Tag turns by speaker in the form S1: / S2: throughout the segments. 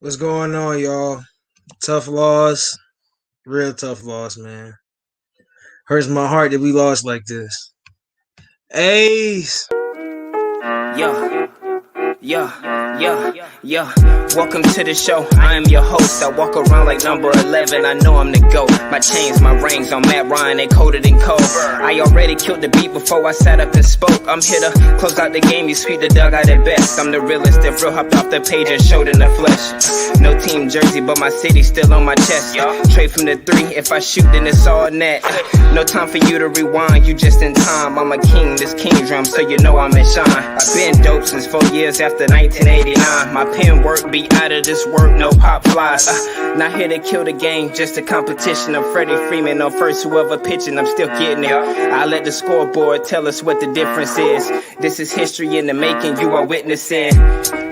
S1: What's going on, y'all? Tough loss. Real tough loss, man. Hurts my heart that we lost like this. Ace.
S2: Yeah, yeah. Welcome to the show. I am your host. I walk around like number 11. I know I'm the GOAT. My chains, my rings on Matt Ryan, they coated in cold. I already killed the beat before I sat up and spoke. I'm here to close out the game. You sweep the dugout at best. I'm the realest. If real hopped off the page and showed in the flesh. No team jersey, but my city still on my chest. Trade from the 3. If I shoot, then it's all net. No time for you to rewind. You just in time. I'm a king. This king drum, so you know I'm in shine. I've been dope since 4 years after 1989. My pen work be out of this work, no pop flies. Not here to kill the game, just a competition. I'm Freddie Freeman on first, whoever pitching, I'm still getting it. I let the scoreboard tell us what the difference is. This is history in the making, you are witnessing.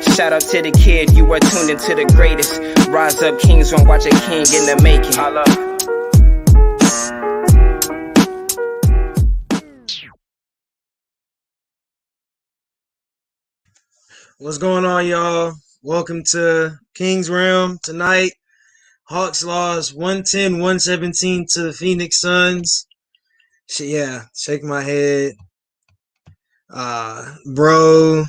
S2: Shout out to the kid, you are tuned into the greatest. Rise up, kings, won't watch a king in the making.
S1: What's going on, y'all? Welcome to King's Realm tonight. Hawks lost 110-117 to the Phoenix Suns. Yeah, shake my head. Bro.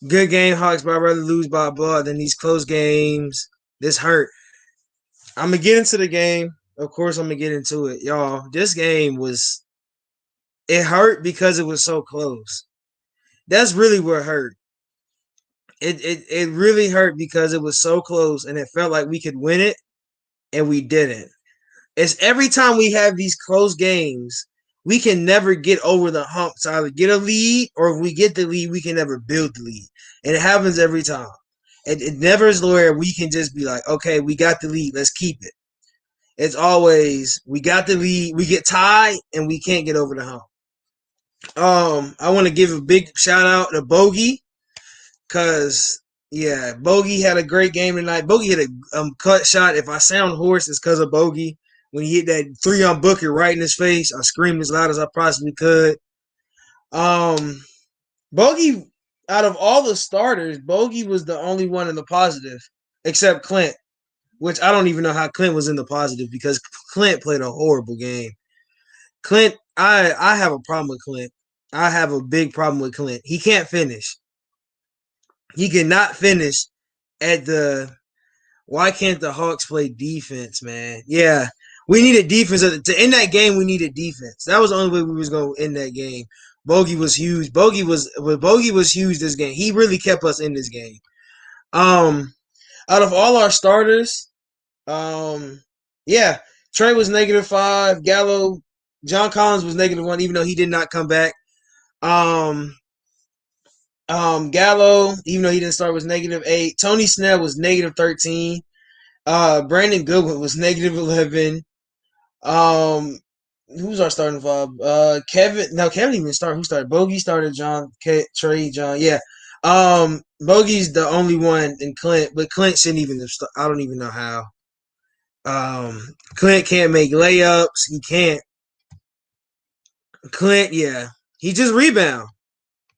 S1: Good game, Hawks, but I'd rather lose by blood than these close games. This hurt. I'm going to get into the game. Of course, I'm going to get into it. Y'all, this game it hurt because it was so close. That's really what hurt. It really hurt because it was so close and it felt like we could win it and we didn't. It's every time we have these close games, we can never get over the hump to either get a lead or if we get the lead, we can never build the lead. And it happens every time. It never is where we can just be like, okay, we got the lead, let's keep it. It's always we got the lead, we get tied, and we can't get over the hump. I want to give a big shout out to Bogey. Because, yeah, Bogey had a great game tonight. Bogey hit a cut shot. If I sound hoarse, it's because of Bogey. When he hit that 3 on Booker right in his face, I screamed as loud as I possibly could. Bogey, out of all the starters, Bogey was the only one in the positive, except Clint, which I don't even know how Clint was in the positive because Clint played a horrible game. Clint, I have a problem with Clint. I have a big problem with Clint. He can't finish. He cannot finish at the. Why can't the Hawks play defense, man? Yeah, we needed defense to end that game. We needed defense. That was the only way we was going to end that game. Bogey was huge. Bogey was huge this game. He really kept us in this game. Out of all our starters, yeah, Trey was -5. Gallo, John Collins was -1, even though he did not come back. Gallo, even though he didn't start, was -8. Tony Snell was -13. Brandon Goodwin was -11. Who's our starting five? Kevin didn't even start. Who started? Bogey started. Trey, John. Yeah. Bogey's the only one in Clint, but Clint shouldn't even have started. I don't even know how. Clint can't make layups. He can't. Clint, yeah. He just rebound.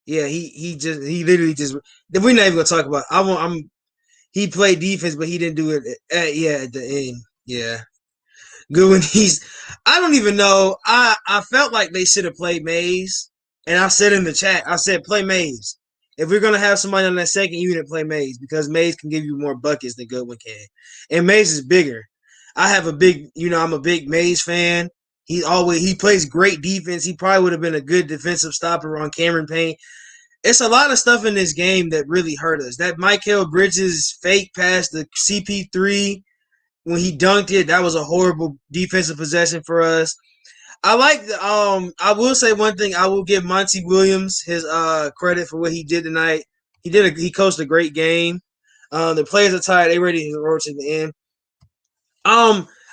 S1: Yeah, he literally just. We're not even gonna talk about. He played defense, but he didn't do it. At the end. Yeah, good when I don't even know. I felt like they should have played Mays, and I said in the chat, I said play Mays. If we're gonna have somebody on that second unit, play Mays because Mays can give you more buckets than Goodwin can, and Mays is bigger. I'm a big Mays fan. He plays great defense. He probably would have been a good defensive stopper on Cameron Payne. It's a lot of stuff in this game that really hurt us. That Mikal Bridges fake pass to CP3 when he dunked it, that was a horrible defensive possession for us. I will say one thing. I will give Monty Williams his credit for what he did tonight. He coached a great game. The players are tired. They ready to roll to the end.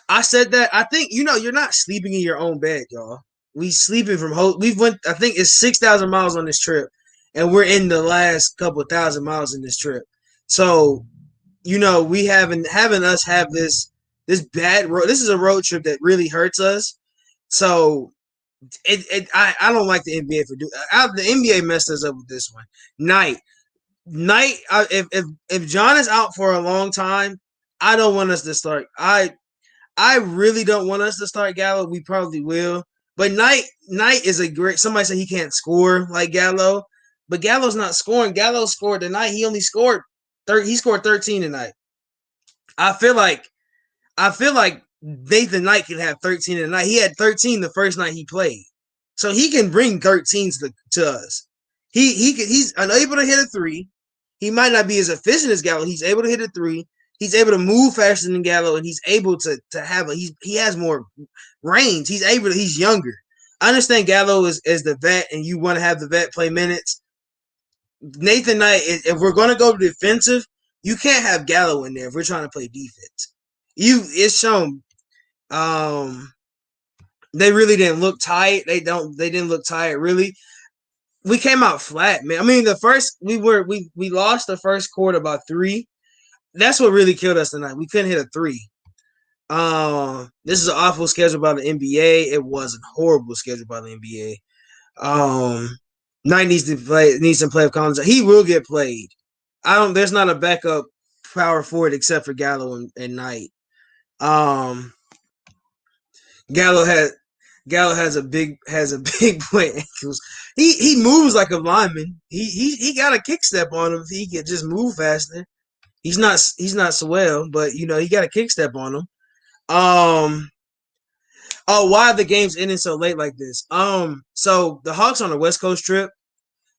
S1: I said that. I think you're not sleeping in your own bed, y'all. We sleeping from home. I think it's 6,000 miles on this trip, and we're in the last couple thousand miles in this trip. So, we having us have this bad road. This is a road trip that really hurts us. So, I don't like the NBA for doing. The NBA messed us up with this one. Knight, Knight, if John is out for a long time, I don't want us to start. I really don't want us to start Gallo. We probably will, but Knight is a great. Somebody said he can't score like Gallo, but Gallo's not scoring. Gallo scored tonight. He only scored He scored 13 tonight. I feel like Nathan Knight can have 13 tonight. He had 13 the first night he played, so he can bring 13s to us. He's unable to hit a three. He might not be as efficient as Gallo. He's able to hit a three. He's able to move faster than Gallo, and he's able to have he has more range. He's younger. I understand Gallo is the vet, and you want to have the vet play minutes. Nathan Knight, if we're going to go defensive, you can't have Gallo in there if we're trying to play defense. It's shown. They really didn't look tired. They didn't look tired really. We came out flat, man. I mean, we lost the first quarter by 3. That's what really killed us tonight. We couldn't hit a 3. This is an awful schedule by the NBA. It was a horrible schedule by the NBA. Knight needs some play of Collins. He will get played. There's not a backup power forward except for Gallo and Knight. Gallo has a big point ankles. He moves like a lineman. He got a kick step on him if he could just move faster. He's not so well, but he got a kick step on him. Why are the games ending so late like this? So the Hawks on a West Coast trip.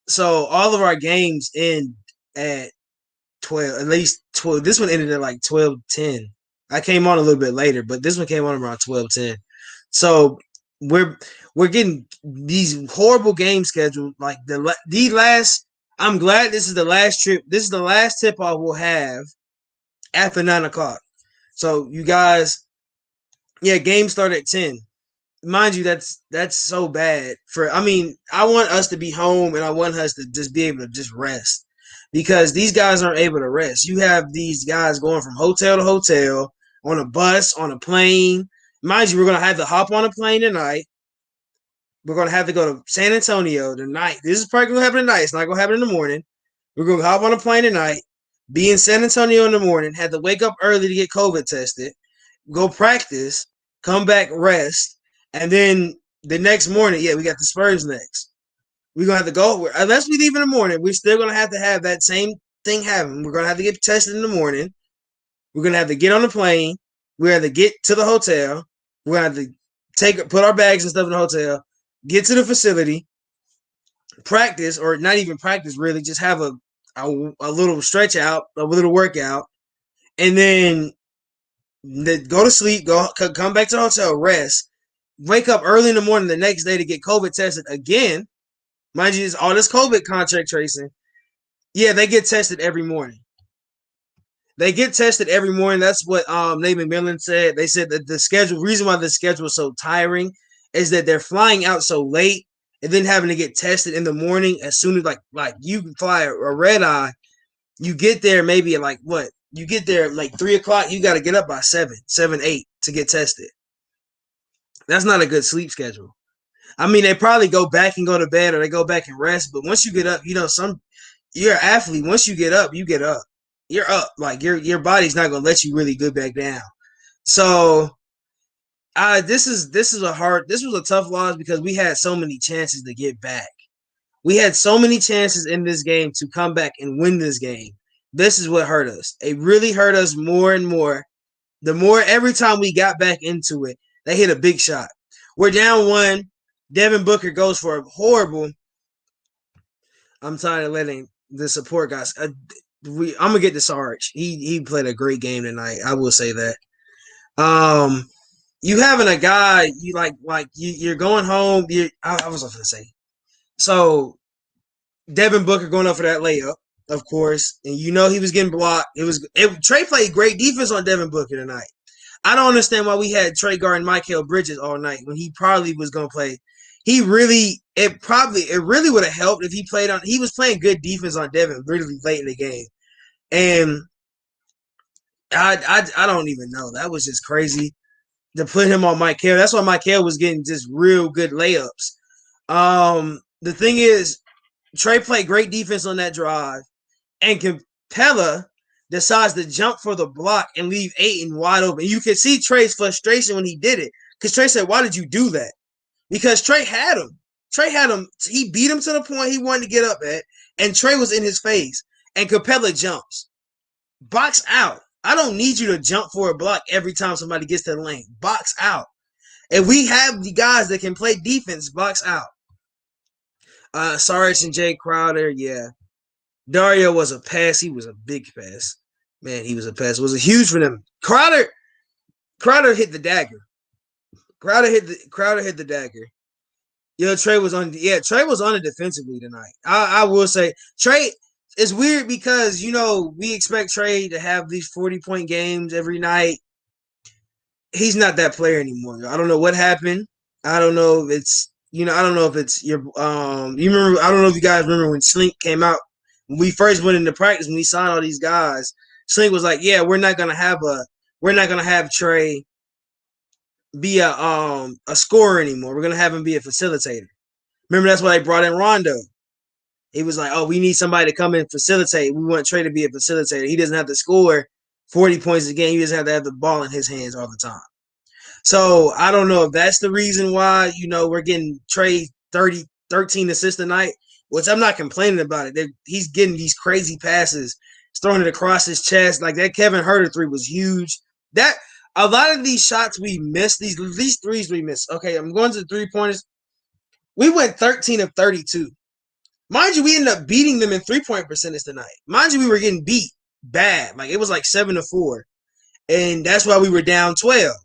S1: So all of our games end at 12, at least 12. This one ended at like 12:10. I came on a little bit later, but this one came on around 12:10. So we're getting these horrible games scheduled. Like the last. I'm glad this is the last trip. This is the last tip off we'll have after 9:00. So you guys, games start at 10. Mind you, that's so bad. I want us to be home and I want us to just be able to just rest because these guys aren't able to rest. You have these guys going from hotel to hotel on a bus, on a plane. Mind you, we're gonna have to hop on a plane tonight. We're going to have to go to San Antonio tonight. This is probably going to happen tonight. It's not going to happen in the morning. We're going to hop on a plane tonight, be in San Antonio in the morning, have to wake up early to get COVID tested, go practice, come back, rest, and then the next morning, we got the Spurs next. We're going to have to go. Unless we leave in the morning, we're still going to have that same thing happen. We're going to have to get tested in the morning. We're going to have to get on the plane. We're going to have to get to the hotel. We're going to have to put our bags and stuff in the hotel. Get to the facility, practice, or not even practice really, just have a little stretch out, a little workout, and then go to sleep, come back to the hotel, rest, wake up early in the morning the next day to get COVID tested again. Mind you, all this COVID contact tracing. Yeah, they get tested every morning. That's what Nate McMillan said. They said that the reason why the schedule is so tiring is that they're flying out so late and then having to get tested in the morning as soon as like you can fly a red eye. You get there maybe at like what? You get there like 3:00. You got to get up by 7, 8 to get tested. That's not a good sleep schedule. I mean, they probably go back and go to bed or they go back and rest. But once you get up, you're an athlete. Once you get up, you get up. You're up. Like your body's not gonna let you really go back down. So this was a tough loss because we had so many chances to get back. We had so many chances in this game to come back and win this game. This is what hurt us. It really hurt us more and more. The more every time we got back into it, they hit a big shot. We're down 1. Devin Booker goes for a horrible. I'm tired of letting the support guys. I'm gonna get to Sarge. He played a great game tonight. I will say that. You having a guy you're going home. I was going to say. So Devin Booker going up for that layup, of course, and he was getting blocked. Trey played great defense on Devin Booker tonight. I don't understand why we had Trey guarding Mikal Bridges all night when he probably was going to play. It really would have helped if he was playing good defense on Devin really late in the game. And I don't even know. That was just crazy to put him on Mikal. That's why Mikal was getting just real good layups. The thing is, Trey played great defense on that drive. and Capella decides to jump for the block and leave Ayton wide open. You can see Trey's frustration when he did it, because Trey said, "Why did you do that?" Because Trey had him. Trey had him. He beat him to the point he wanted to get up at, and Trey was in his face. And Capella jumps. Box out. I don't need you to jump for a block every time somebody gets to the lane. Box out. And we have the guys that can play defense. Box out. Sarge and Jay Crowder, yeah. Dario was a pass. He was a big pass. Man, he was a pass. It was a huge for them. Crowder hit the dagger. Crowder hit the dagger. Trey was on it defensively tonight. I will say Trey. It's weird because we expect Trey to have these 40-point games every night. He's not that player anymore. I don't know what happened. I don't know if it's your you remember. I don't know if you guys remember when Slink came out. When we first went into practice, when we signed all these guys, Slink was like, "Yeah, we're not gonna have Trey be a scorer anymore. We're gonna have him be a facilitator." Remember, that's why they brought in Rondo. He was like, "Oh, we need somebody to come and facilitate. We want Trey to be a facilitator. He doesn't have to score 40 points a game. He doesn't have to have the ball in his hands all the time." So I don't know if that's the reason why, we're getting Trey 13 assists a night, which I'm not complaining about it. He's getting these crazy passes. He's throwing it across his chest. Like that Kevin Huerter 3 was huge. That a lot of these shots we missed, these threes we missed. Okay, I'm going to the 3-pointers. We went 13 of 32. Mind you, we ended up beating them in 3-point percentage tonight. Mind you, we were getting beat bad. Like it was like 7-4. And that's why we were down 12.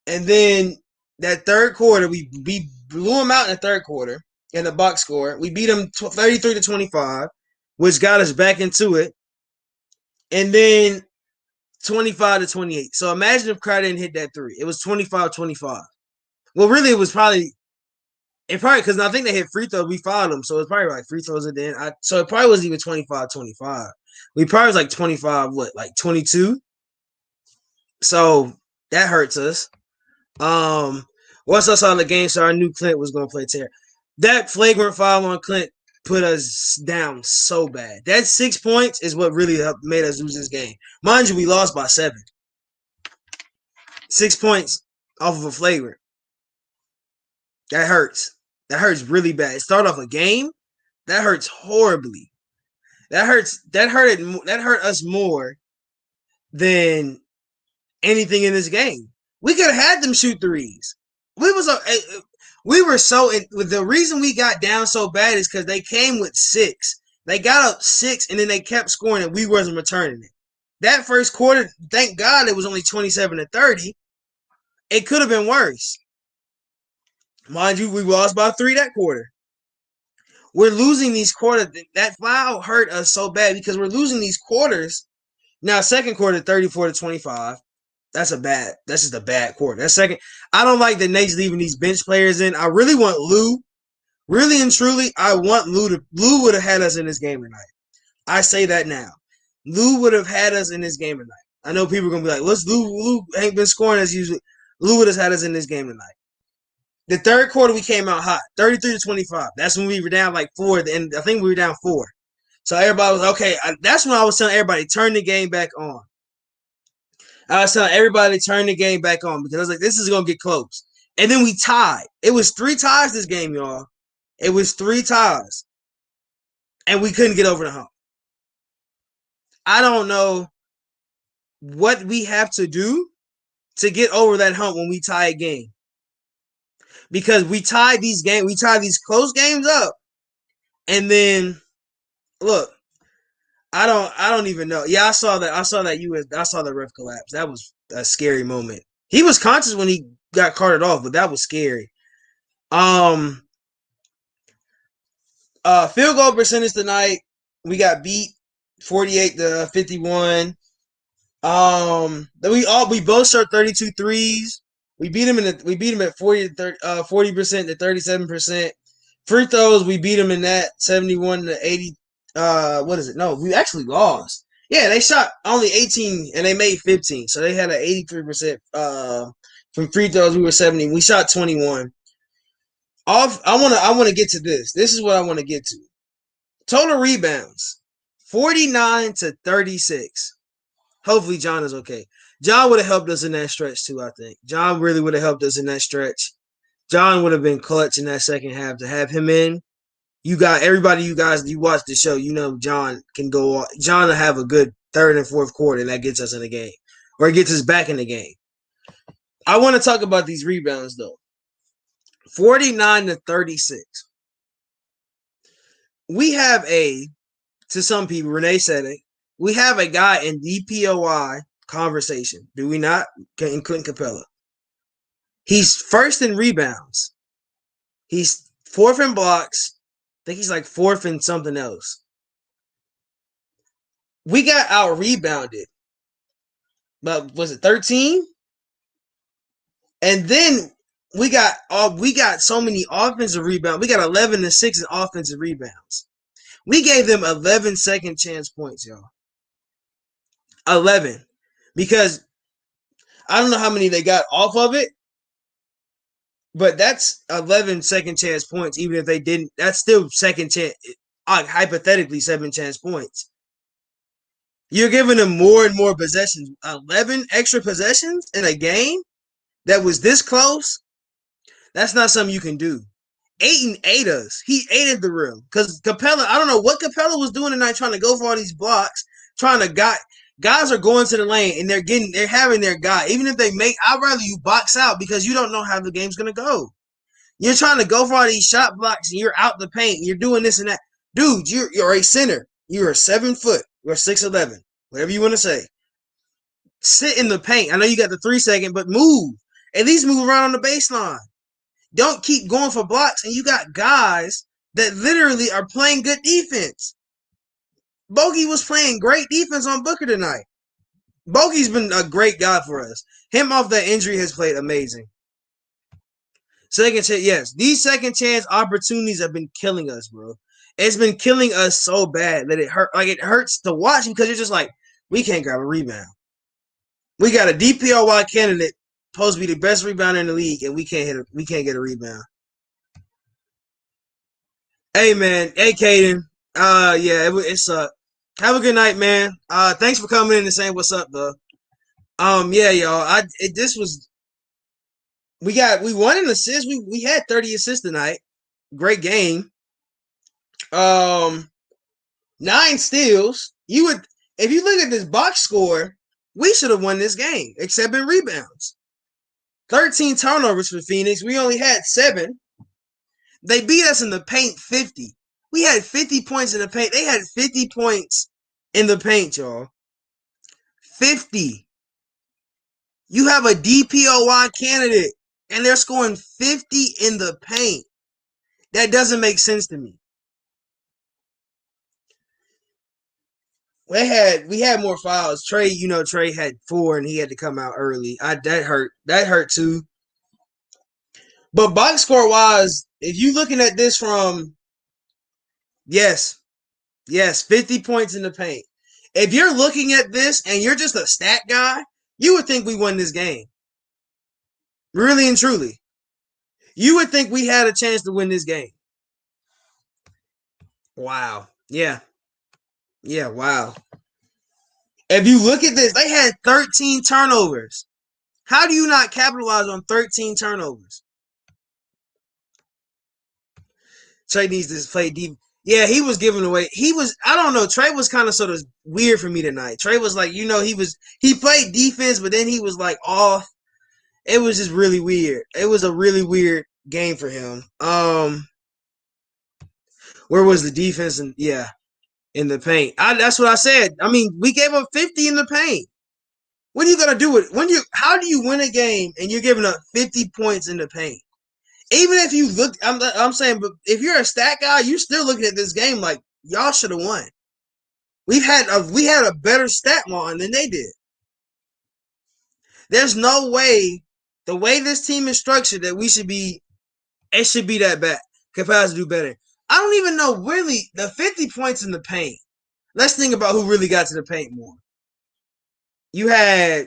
S1: And then that third quarter, we blew them out in the third quarter in the box score. We beat them 33-25, which got us back into it. And then 25-28. So imagine if Crowder didn't hit that 3. It was 25-25. Well, really, it was probably because I think they hit free throws. We fouled them, so it's probably like free throws at the end. So it probably wasn't even 25-25. We probably was like 25, like 22. So that hurts us. Once I saw the game, so I knew Clint was going to play Terry. That flagrant foul on Clint put us down so bad. That 6 points is what really made us lose this game. Mind you, we lost by 7. 6 points off of a flagrant. That hurts. That hurts really bad. It started off a game. That hurts horribly. That hurt us more than anything in this game. We could have had them shoot threes. We were so the reason we got down so bad is because they came with 6. They got up 6 and then they kept scoring and we wasn't returning it. That first quarter, thank God it was only 27-30. It could have been worse. Mind you, we lost by 3 that quarter. We're losing these quarters. That foul hurt us so bad because we're losing these quarters. Now, second quarter, 34-25. That's just a bad quarter. That second, I don't like the Nate's leaving these bench players in. I really want Lou. Really and truly, I want Lou. Lou would have had us in this game tonight. I say that now. Lou would have had us in this game tonight. I know people are going to be like, what's Lou? Lou ain't been scoring as usual. Lou would have had us in this game tonight. The third quarter, we came out hot, 33-25. That's when we were down like 4. And I think we were down 4. So everybody was, okay. That's when I was telling everybody, turn the game back on. I was telling everybody to turn the game back on because I was like, this is going to get close. And then we tied. It was 3 ties this game, y'all. It was 3 ties. And we couldn't get over the hump. I don't know what we have to do to get over that hump when we tie a game. Because we tied these close games up. And then, look, I don't even know. Yeah, I saw that. I saw the ref collapse. That was a scary moment. He was conscious when he got carted off, but that was scary. Field goal percentage tonight, we got beat 48-51. We both shot 32 threes. We beat him at 40% to 37%. Free throws, we beat him in that 71-80. What is it? No, we actually lost. Yeah, they shot only 18 and they made 15. So they had an 83% from free throws. We were 70. We shot 21. I want to get to this. This is what I want to get to. Total rebounds. 49-36. Hopefully John is okay. John would have helped us in that stretch too, I think. John really would have helped us in that stretch. John would have been clutch in that second half to have him in. You got everybody, you guys, you watch the show, you know John can go on. John will have a good third and fourth quarter, and that gets us in the game. Or gets us back in the game. I want to talk about these rebounds, though. 49-36. We have to some people, Renee said it, we have a guy in DPOY conversation. Do we not? In Clint Capella. He's first in rebounds. He's fourth in blocks. I think he's like fourth in something else. We got out rebounded. But was it 13? And then we got so many offensive rebounds. We got 11-6 in offensive rebounds. We gave them 11 second chance points, y'all. 11. Because I don't know how many they got off of it, but that's 11 second chance points. Even if they didn't, that's still second chance, hypothetically 7 chance points. You're giving them more and more possessions. 11 extra possessions in a game that was this close. That's not something you can do. Ayton ate us. He ate the rim. Because Capella, I don't know what Capella was doing tonight, trying to go for all these blocks, guys are going to the lane and they're having their guy. Even if they I'd rather you box out because you don't know how the game's gonna go. You're trying to go for all these shot blocks and you're out the paint. You're doing this and that. Dude, you're a center. You're 7 foot. You're 6'11", whatever you want to say. Sit in the paint. I know you got the 3 second, but move. At least move around on the baseline. Don't keep going for blocks, and you got guys that literally are playing good defense. Bogey was playing great defense on Booker tonight. Bogey's been a great guy for us. Him off that injury has played amazing. Second chance, yes. These second chance opportunities have been killing us, bro. It's been killing us so bad that it hurts to watch because you're just like, we can't grab a rebound. We got a DPOY candidate supposed to be the best rebounder in the league, and we can't get a rebound. Hey man, hey Caden. Yeah, it sucked. Have a good night, man. Thanks for coming in and saying what's up, though. Yeah, y'all. We won an assist. We had 30 assists tonight. Great game. 9 steals. If you look at this box score, we should have won this game, except in rebounds. 13 turnovers for Phoenix. We only had 7. They beat us in the paint 50. We had 50 points in the paint. They had 50 points in the paint, y'all. 50. You have a DPOY candidate, and they're scoring 50 in the paint. That doesn't make sense to me. We had more fouls. Trey had 4 and he had to come out early. That hurt. That hurt too. But box score wise, if you looking at this from yes, 50 points in the paint. If you're looking at this and you're just a stat guy, you would think we won this game. Really and truly. You would think we had a chance to win this game. Wow. Yeah. Yeah, wow. If you look at this, they had 13 turnovers. How do you not capitalize on 13 turnovers? Trey needs to play deep. Yeah, he was giving away. I don't know. Trey was kind of sort of weird for me tonight. Trey was like, he played defense, but then he was like off. It was just really weird. It was a really weird game for him. Where was the defense? And yeah. In the paint. That's what I said. I mean, we gave up 50 in the paint. What are you gonna do with how do you win a game and you're giving up 50 points in the paint? Even if you look, I'm saying, but if you're a stat guy, you're still looking at this game like y'all should have won. We had a better stat line than they did. There's no way the way this team is structured that it should be that bad. Capaz to do better. I don't even know really the 50 points in the paint. Let's think about who really got to the paint more. You had,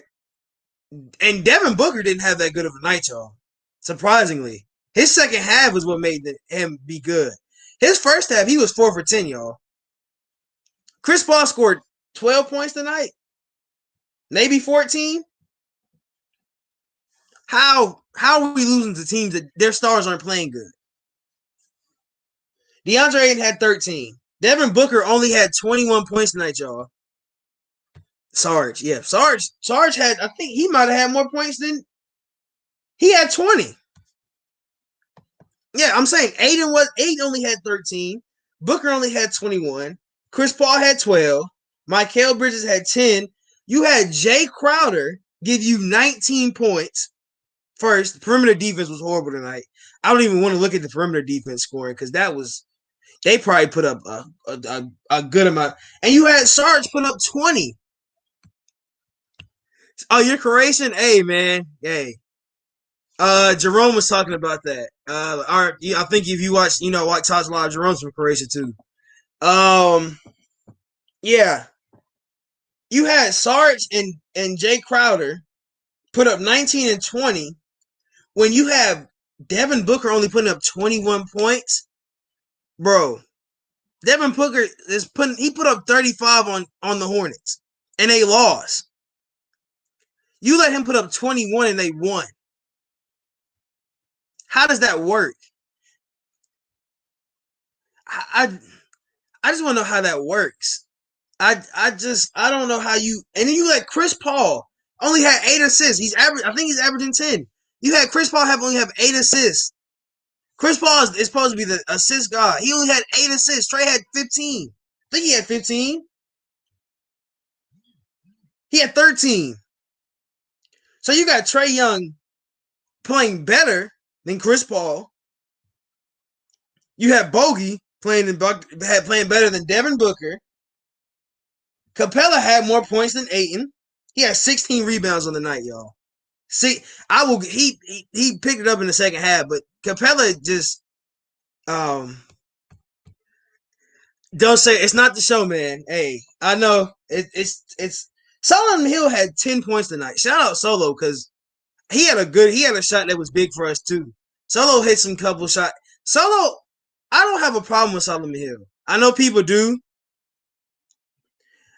S1: and Devin Booker didn't have that good of a night, y'all. Surprisingly. His second half was what made him be good. His first half, he was 4 for 10, y'all. Chris Paul scored 12 points tonight, maybe 14. How are we losing to teams that their stars aren't playing good? DeAndre Ayton had 13. Devin Booker only had 21 points tonight, y'all. Sarge had, I think he might have had more points than he had 20. Yeah, I'm saying Ayton only had 13. Booker only had 21. Chris Paul had 12. Mikal Bridges had 10. You had Jay Crowder give you 19 points. First, the perimeter defense was horrible tonight. I don't even want to look at the perimeter defense scoring because they probably put up a good amount. And you had Sarge put up 20. Oh, you're Croatian? Hey, man. Hey. Jerome was talking about that. I think if you watch Talks Live, Jerome's from Croatia too. Yeah. You had Sarge and Jay Crowder put up 19 and 20 when you have Devin Booker only putting up 21 points. Bro, Devin Booker he put up 35 on the Hornets and they lost. You let him put up 21 and they won. How does that work? I just want to know how that works. I don't know how you. And then you let Chris Paul only had 8 assists. I think he's averaging 10. You had Chris Paul only have 8 assists. Chris Paul is supposed to be the assist god. He only had 8 assists. Trey had 15. I think he had 15. He had 13. So you got Trae Young playing better than Chris Paul. You have Bogey playing better than Devin Booker. Capella had more points than Ayton. He had 16 rebounds on the night, y'all. See, he picked it up in the second half, but Capella just don't say it's not the show, man. Hey, I know it's Solomon Hill had 10 points tonight. Shout out Solo because he had a shot that was big for us too. Solo hit some couple shots. Solo, I don't have a problem with Solomon Hill. I know people do.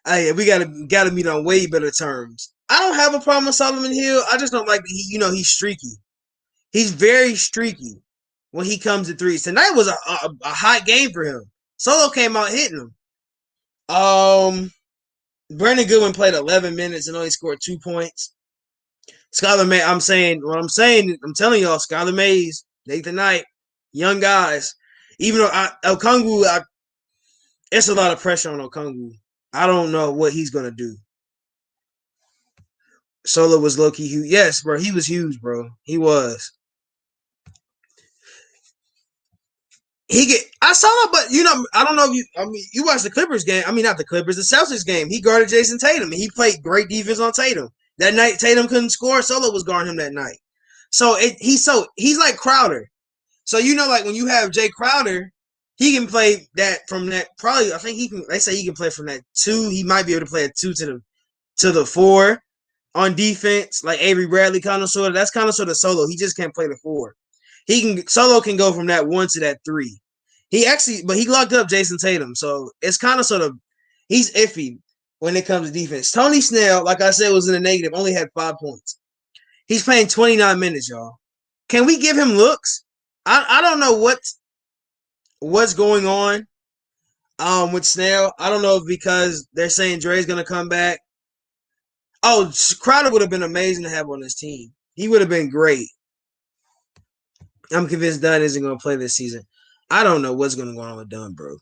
S1: Hey, we gotta meet on way better terms. I don't have a problem with Solomon Hill. I just don't like he's streaky. He's very streaky when he comes to threes. Tonight was a hot game for him. Solo came out hitting him. Brandon Goodwin played 11 minutes and only scored 2 points. Skylar May, I'm telling y'all, Skylar Mays, Nathan Knight, young guys. Even though Okongwu, it's a lot of pressure on Okongwu. I don't know what he's gonna do. Solo was low-key huge. Yes, bro, he was huge, bro. He was. I saw him, but I don't know if you watched the Clippers game. I mean, not the Clippers, the Celtics game. He guarded Jason Tatum, and he played great defense on Tatum. That night, Tatum couldn't score. Solo was guarding him that night. So he's like Crowder. So like when you have Jay Crowder, he can play that from that. Probably, I think he can. They say he can play from that 2. He might be able to play a 2 to the 4 on defense, like Avery Bradley kind of sort of. That's kind of sort of Solo. He just can't play the 4. Solo can go from that 1 to that 3. But he locked up Jason Tatum, so it's kind of sort of he's iffy when it comes to defense. Tony Snell, like I said, was in the negative, only had 5 points. He's playing 29 minutes, y'all. Can we give him looks? I don't know what's going on with Snell. I don't know if because they're saying Dre's gonna come back. Oh, Crowder would have been amazing to have on this team. He would have been great. I'm convinced Dunn isn't going to play this season. I don't know what's going to go on with Dunn, bro.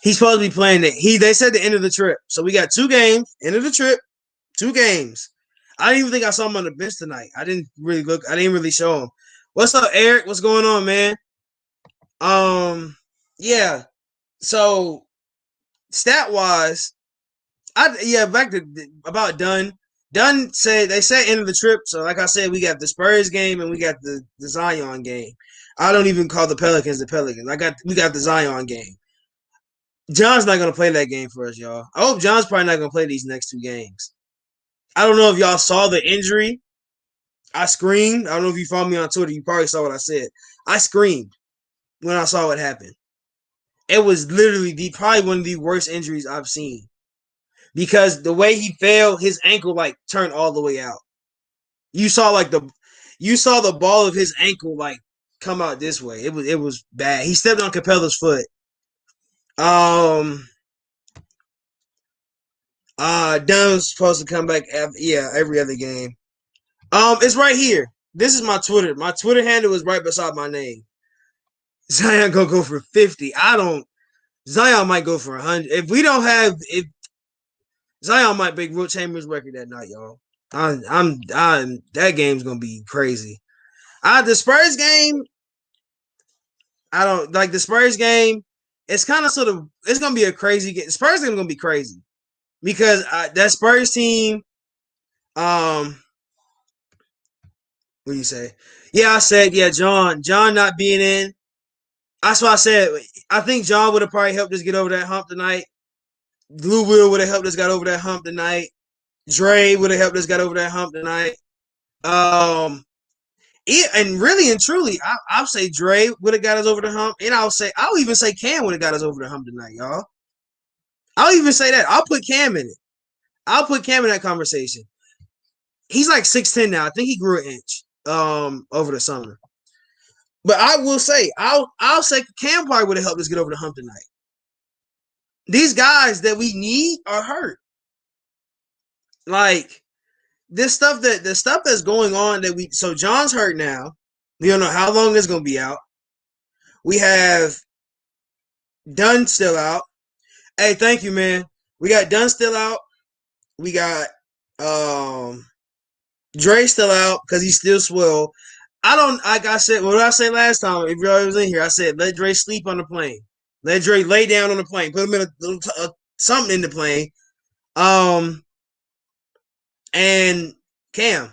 S1: He's supposed to be playing it. They said the end of the trip. So we got 2 games, end of the trip, 2 games. I didn't even think I saw him on the bench tonight. I didn't really show him. What's up, Eric? What's going on, man? Yeah. So stat-wise, back to about Dunn. Dunn said they said end of the trip. So like I said, we got the Spurs game and we got the Zion game. I don't even call the Pelicans the Pelicans. We got the Zion game. John's not gonna play that game for us, y'all. I hope John's probably not gonna play these next 2 games. I don't know if y'all saw the injury. I screamed. I don't know if you followed me on Twitter. You probably saw what I said. I screamed when I saw what happened. it was literally probably one of the worst injuries I've seen because the way he fell, his ankle like turned all the way out. You saw the ball of his ankle like come out this way. It was bad. He stepped on Capella's foot. Um, Dunn's supposed to come back every other game. It's right here. This is my Twitter. My Twitter handle is right beside my name. Zion gonna go for 50. Zion might go for 100. If Zion might break Wilt Chamberlain's record that night, y'all. That game's gonna be crazy. The Spurs game, I don't like the Spurs game. It's kind of it's gonna be a crazy game. The Spurs game is gonna be crazy because that Spurs team, what do you say? Yeah, I said John not being in. That's what I said. I think John would have probably helped us get over that hump tonight. Lou Will would have helped us got over that hump tonight. Dre would have helped us got over that hump tonight. And really and truly, I'll say Dre would have got us over the hump, and I'll even say Cam would have got us over the hump tonight, y'all. I'll even say that. I'll put Cam in it. I'll put Cam in that conversation. He's like 6'10" now. I think he grew an inch over the summer. But I will say, I'll say Cam probably would have helped us get over the hump tonight. These guys that we need are hurt. Like the stuff that's going on so John's hurt now. We don't know how long it's gonna be out. We have Dunn still out. Hey, thank you, man. We got Dunn still out. We got Dre still out because he's still swell. Like I said, what did I say last time? If y'all was in here, I said let Dre sleep on the plane. Let Dre lay down on the plane. Put him in something in the plane. And Cam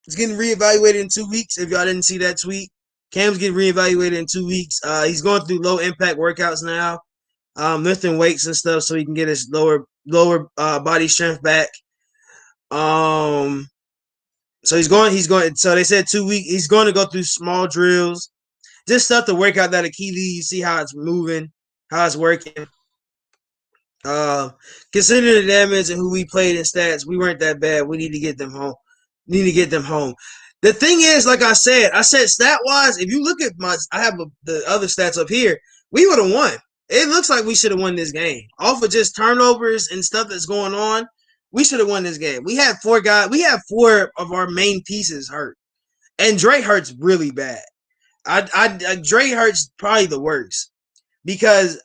S1: is getting reevaluated in 2 weeks. If y'all didn't see that tweet, Cam's getting reevaluated in 2 weeks. He's going through low impact workouts now, lifting weights and stuff, so he can get his lower body strength back. So he's going. So they said 2 weeks. He's going to go through small drills, just stuff to work out that Achilles, see how it's moving, how it's working. Considering the damage and who we played in stats, we weren't that bad. We need to get them home. The thing is, like I said stat wise, if you look at I have the other stats up here, we would have won. It looks like we should have won this game off of just turnovers and stuff that's going on. We should have won this game. We had 4 guys. We have 4 of our main pieces hurt, and Dre hurts really bad. Dre hurts probably the worst. Because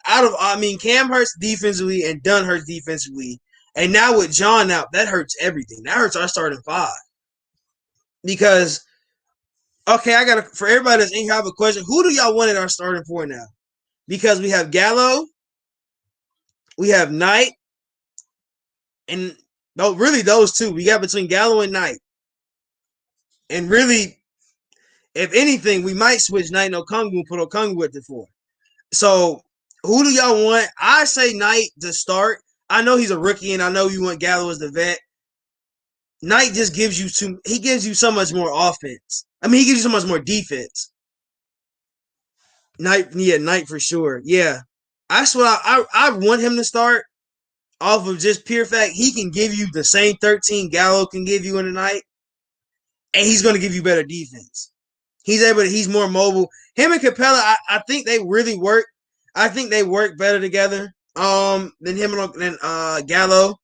S1: Cam hurts defensively and Dunn hurts defensively. And now with John out, that hurts everything. That hurts our starting 5. Because, okay, for everybody that's in here, I have a question. Who do y'all want at our starting 4 now? Because we have Gallo, we have Knight, and really those 2. We got between Gallo and Knight. And really, if anything, we might switch Knight and Okongwu and put Okongwu at the 4. So, who do y'all want? I say Knight to start. I know he's a rookie, and I know you want Gallo as the vet. Knight just gives you he gives you so much more offense. He gives you so much more defense. Knight for sure. Yeah. That's what I want him to start off of just pure fact. He can give you the same 13 Gallo can give you in a night, and he's going to give you better defense. He's more mobile. Him and Capella, I think they really work. I think they work better together than Gallo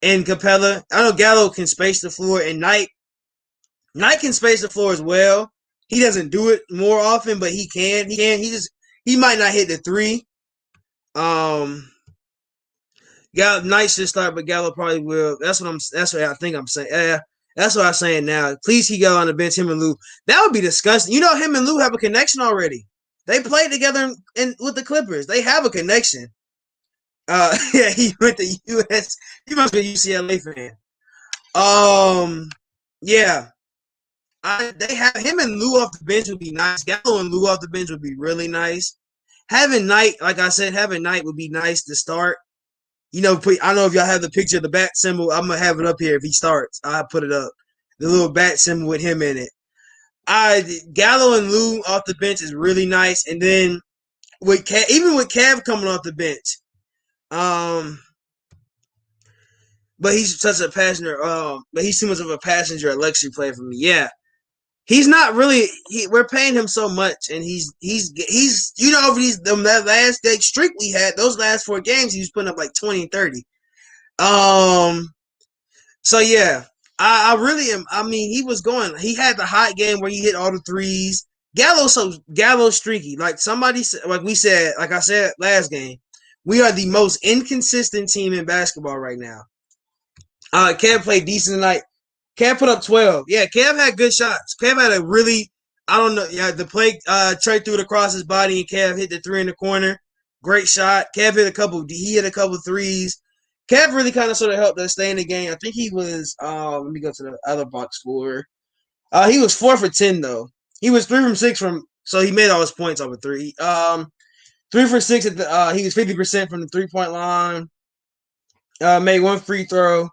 S1: and Capella. I know Gallo can space the floor, and Knight can space the floor as well. He doesn't do it more often, but he can. He might not hit the 3. Knight should start, but Gallo probably will. That's what I think I'm saying. That's what I'm saying now. Please keep Gallo on the bench, him and Lou. That would be disgusting. You know, him and Lou have a connection already. They played together with the Clippers. They have a connection. Yeah, he went to US. He must be a UCLA fan. Yeah. They have him and Lou off the bench would be nice. Gallo and Lou off the bench would be really nice. Having Knight, like I said, would be nice to start. I don't know if y'all have the picture of the bat symbol. I'm going to have it up here if he starts. I'll put it up. The little bat symbol with him in it. Gallo and Lou off the bench is really nice. And then with even with Cav coming off the bench. But he's such a passenger. But he's too much of a passenger at luxury player for me. Yeah, he's not really. We're paying him so much, and he's over that last day streak we had. Those last 4 games, he was putting up like 20 and 30. So yeah, I really am. I mean, he was going. He had the hot game where he hit all the threes. Gallo's streaky. Like somebody said, like I said last game, we are the most inconsistent team in basketball right now. Kev played decent tonight. Kev put up 12. Yeah, Kev had good shots. Kev had a really, I don't know, yeah, the play Trey threw it across his body and Kev hit the 3 in the corner. Great shot. Kev hit a couple threes. Kev really kind of sort of helped us stay in the game. I think he was, let me go to the other box score. He was 4 for 10 though. He was 3 from 6 so he made all his points over 3. 3 for 6 at the, he was 50% from the 3-point line. Made 1 free throw.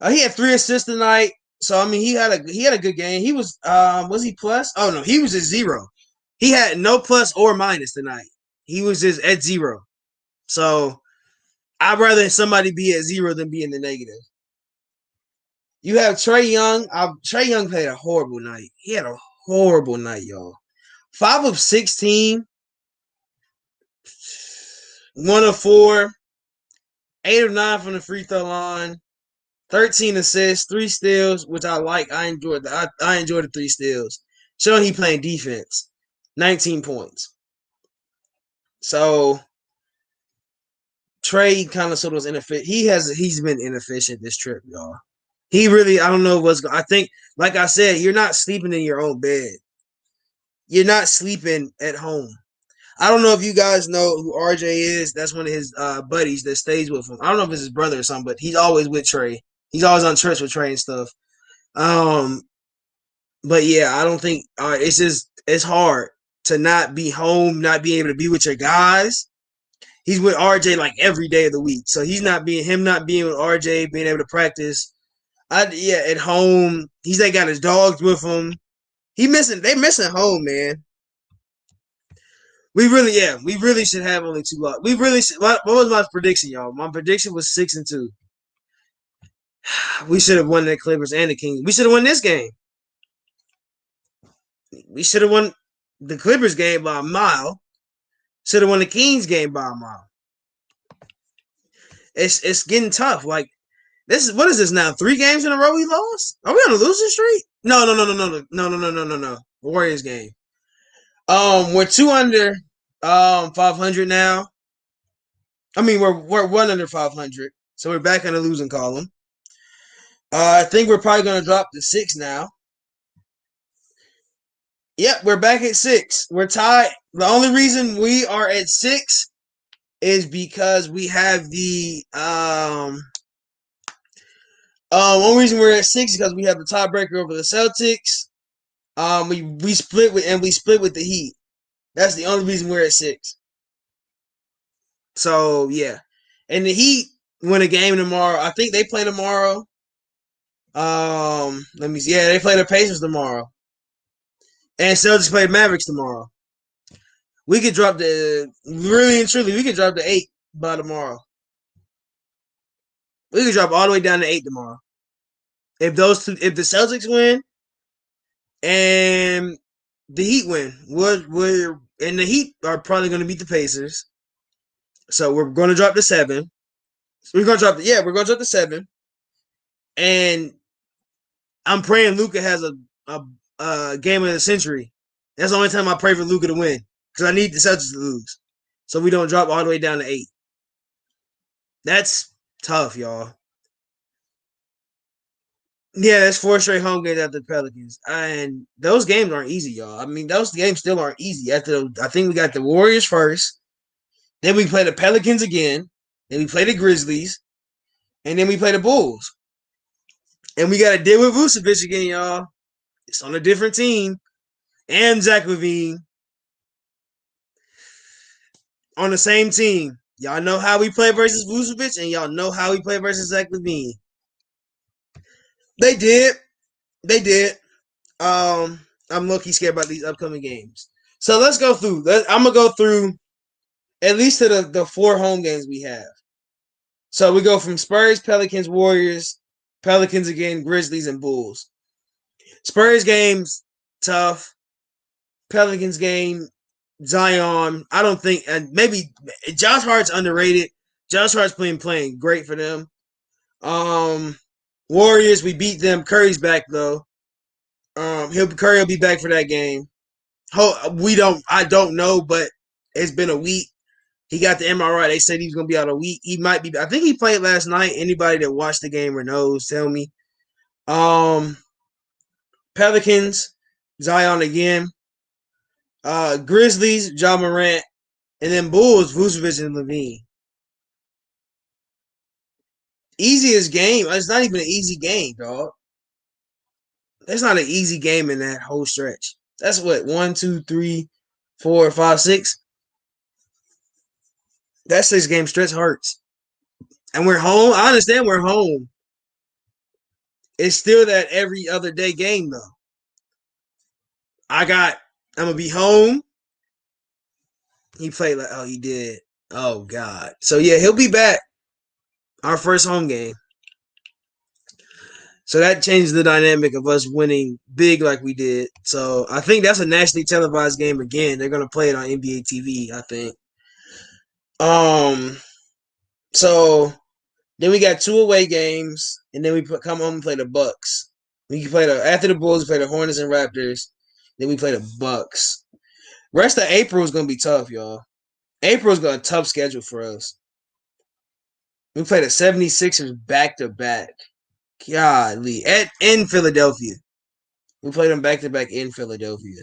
S1: He had 3 assists tonight. So I mean, he had a good game. He was he plus? Oh no, he was at 0. He had no plus or minus tonight. He was just at 0. So I'd rather somebody be at 0 than be in the negative. You have Trey Young. Trey Young played a horrible night. He had a horrible night, y'all. 5 of 16, 1 of 4, 8 of 9 from the free throw line. 13 assists, 3 steals, which I like. I enjoyed the 3 steals. Showing he playing defense. 19 points. So Trey kind of sort of was inefficient. He's been inefficient this trip, y'all. He really, I don't know what's going. I think, like I said, you're not sleeping in your own bed. You're not sleeping at home. I don't know if you guys know who RJ is. That's one of his buddies that stays with him. I don't know if it's his brother or something, but he's always with Trey. He's always on trips with Trey and stuff. But yeah, I don't think it's hard to not be home, not be able to be with your guys. He's with RJ like every day of the week, so he's not being with RJ, being able to practice. At home, he's got his dogs with him. They missing home, man. We really should have only 2 losses. We really should. What was my prediction, y'all? My prediction was 6-2. We should have won the Clippers and the Kings. We should have won this game. We should have won the Clippers game by a mile. Should have won the Kings game by a mile. It's getting tough. Like what is this now? 3 games in a row we lost? Are we on a losing streak? No. Warriors game. We're 2 under 500 now. I mean, we're 1 under 500, so we're back on the losing column. I think we're probably going to drop to 6 now. Yep, we're back at 6. We're tied. The only reason we are at 6 is because we have the only reason we're at 6 is because we have the tiebreaker over the Celtics. We split with the Heat. That's the only reason we're at 6. So yeah, and the Heat win a game tomorrow. I think they play tomorrow. Let me see. Yeah, they play the Pacers tomorrow, and Celtics play Mavericks tomorrow. We could drop really and truly. We could drop to 8 by tomorrow. We could drop all the way down to 8 tomorrow. If the Celtics win and the Heat win, and the Heat are probably going to beat the Pacers. So we're going to drop to 7. We're going to drop to 7. And I'm praying Luka has a game of the century. That's the only time I pray for Luka to win, because I need the Celtics to lose, so we don't drop all the way down to 8. That's tough, y'all. Yeah, that's 4 straight home games after the Pelicans, and those games aren't easy, y'all. I mean, those games still aren't easy. I think we got the Warriors first, then we play the Pelicans again, then we play the Grizzlies, and then we play the Bulls. And we got to deal with Vucevic again, y'all. It's on a different team. And Zach LaVine on the same team. Y'all know how we play versus Vucevic, and y'all know how we play versus Zach LaVine. They did. I'm low-key scared about these upcoming games. So let's go through. I'm gonna go through at least to the 4 home games we have. So we go from Spurs, Pelicans, Warriors, Pelicans again, Grizzlies, and Bulls. Spurs games tough. Pelicans game, Zion. I don't think, and maybe Josh Hart's underrated. Josh Hart's playing great for them. Warriors, we beat them. Curry's back though. Curry will be back for that game. I don't know, but it's been a week. He got the MRI. They said he was gonna be out a week. He might be. I think he played last night. Anybody that watched the game or knows, tell me. Pelicans, Zion again. Grizzlies, Ja Morant, and then Bulls, Vucevic and Levine. Easiest game. It's not even an easy game, dog. There's not an easy game in that whole stretch. That's what 1, 2, 3, 4, 5, 6. That 6-game stretch hurts. And we're home. I understand we're home. It's still that every other day game though. I'm gonna be home. He played he did. Oh God. So yeah, he'll be back. Our first home game. So that changed the dynamic of us winning big like we did. So I think that's a nationally televised game again. They're gonna play it on NBA TV, I think. So then we got 2 away games, and then we come home and play the Bucks. We play after the Bulls, we play the Hornets and Raptors. Then we play the Bucks. Rest of April is gonna be tough, y'all. April's got a tough schedule for us. We play the 76ers back to back. Golly, in Philadelphia. We played them back to back in Philadelphia.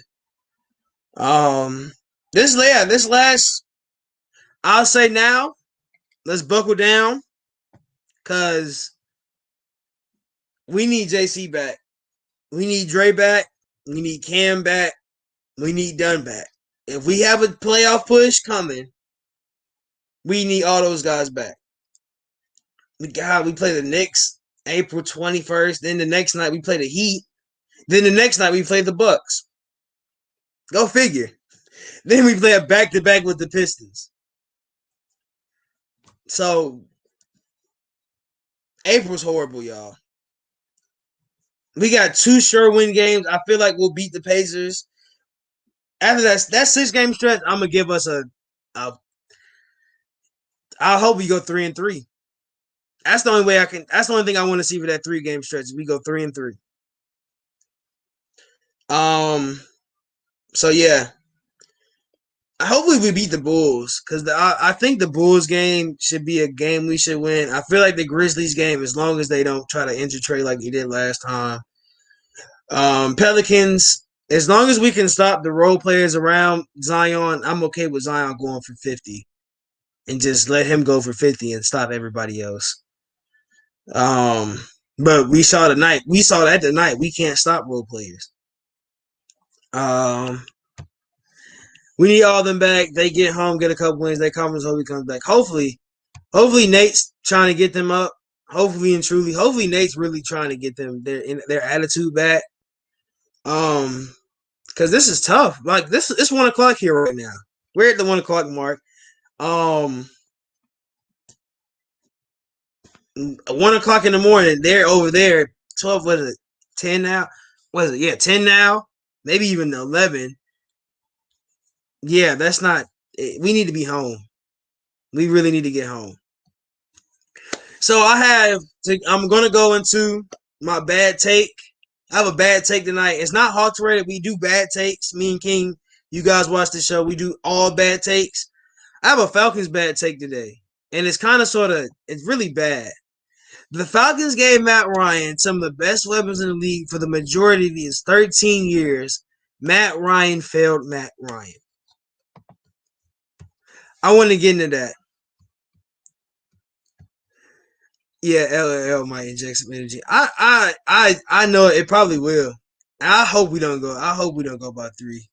S1: This last, I'll say now, let's buckle down, cause we need JC back. We need Dre back. We need Cam back. We need Dunn back. If we have a playoff push coming, we need all those guys back. We play the Knicks April 21st. Then the next night we play the Heat. Then the next night we play the Bucks. Go figure. Then we play a back-to-back with the Pistons. So April's horrible, y'all. We got 2 sure win games. I feel like we'll beat the Pacers. After that 6-game stretch, I'm gonna give us I hope we go 3-3. That's the only way I can. That's the only thing I want to see for that 3-game stretch. We go 3-3. So yeah, hopefully we beat the Bulls, because I think the Bulls game should be a game we should win. I feel like the Grizzlies game, as long as they don't try to infiltrate like they did last time. Pelicans, as long as we can stop the role players around Zion, I'm okay with Zion going for 50 and just let him go for 50 and stop everybody else. But we saw that tonight. We can't stop role players. We need all of them back. They get home, get a couple wins. They conference, hope he comes back. Hopefully Nate's trying to get them up. Hopefully Nate's really trying to get them their attitude back. Because this is tough. Like it's 1 o'clock here right now. We're at the 1 o'clock mark. 1 o'clock in the morning. They're over there. 12. What is it? 10 now. What is it? Yeah, 10 now. Maybe even 11. Yeah, that's not. We need to be home. We really need to get home. So I'm gonna go into my bad take. I have a bad take tonight. It's not Hawks rated. We do bad takes. Me and King, you guys watch the show. We do all bad takes. I have a Falcons bad take today, and it's kind of it's really bad. The Falcons gave Matt Ryan some of the best weapons in the league for the majority of his 13 years. Matt Ryan failed Matt Ryan. I want to get into that. Yeah, LL might inject some energy. I know it probably will. I hope we don't go. I hope we don't go by 3.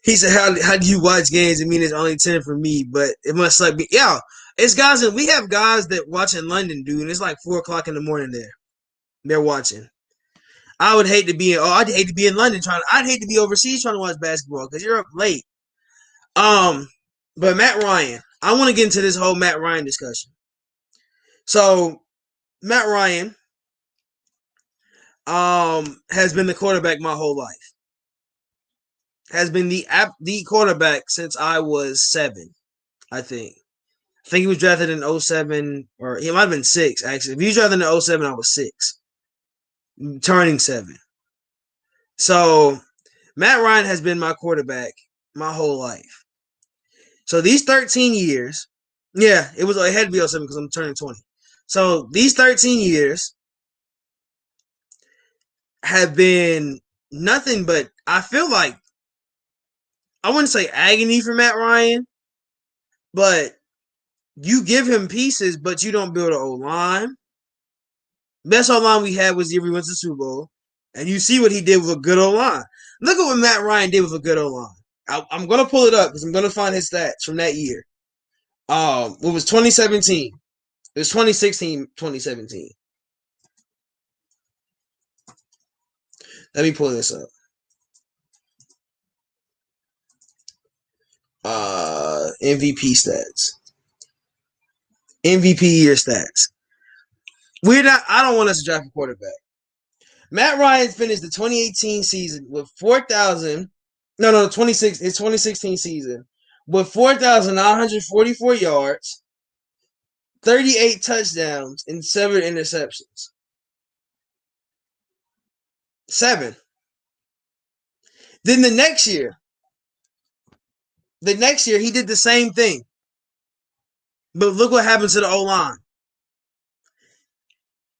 S1: He said, "How do you watch games? I mean, it's only 10 for me, but it must like be yeah. It's guys that we have guys that watch in London, dude. And it's like 4 o'clock in the morning there. They're watching. I would hate to be in. Oh, I'd hate to be in London trying. I'd hate to be overseas trying to watch basketball because you're up late. But Matt Ryan, I want to get into this whole Matt Ryan discussion. So Matt Ryan, has been the quarterback my whole life. Has been the quarterback since I was 7. I think. I think he was drafted in 07, or he might have been 6, actually. If he was drafted in 07, I was 6, turning 7. So, Matt Ryan has been my quarterback my whole life. So, these 13 years, yeah, it had to be 07 because I'm turning 20. So, these 13 years have been nothing but, I feel like, I wouldn't say agony for Matt Ryan, but you give him pieces, but you don't build an O-line. Best O-line we had was the year we went to the Super Bowl. And you see what he did with a good O-line. Look at what Matt Ryan did with a good O-line. I'm going to pull it up because I'm going to find his stats from that year. It was 2017. It was 2016, 2017. Let me pull this up. MVP stats. MVP year stats. I don't want us to draft a quarterback. Matt Ryan finished the 2018 season with 2016 season with 4,944 yards, 38 touchdowns, and 7 interceptions. 7. Then the next year he did the same thing. But look what happened to the O-line.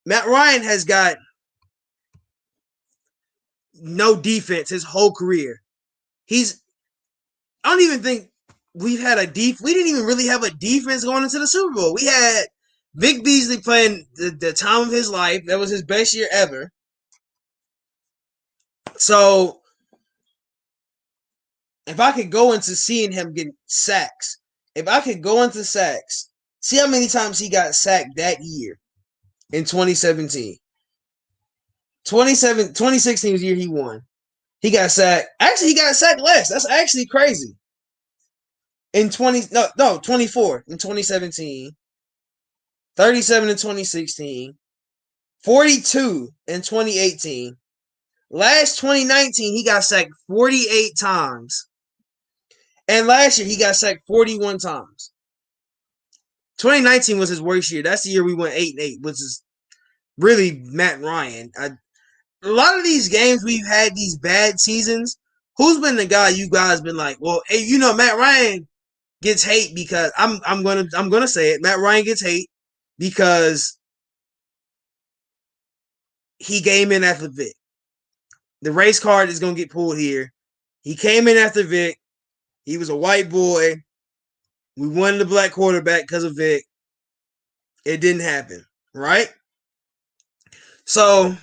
S1: Matt Ryan has got no defense his whole career. I don't even think we've had we didn't even really have a defense going into the Super Bowl. We had Vic Beasley playing the time of his life. That was his best year ever. So, if I could go into seeing him get sacks, see how many times he got sacked that year in 2017. 2016 was the year he won. He got sacked. Actually, he got sacked less. That's actually crazy. In 24 in 2017, 37 in 2016, 42 in 2018. Last 2019, he got sacked 48 times. And last year, he got sacked 41 times. 2019 was his worst year. That's the year we went 8-8, which is really Matt Ryan. A lot of these games we've had these bad seasons. Who's been the guy you guys been like, well, hey, Matt Ryan gets hate because I'm gonna say it. Matt Ryan gets hate because he came in after Vic. The race card is gonna get pulled here. He came in after Vic. He was a white boy. We wanted a black quarterback because of Vic. It didn't happen, right? So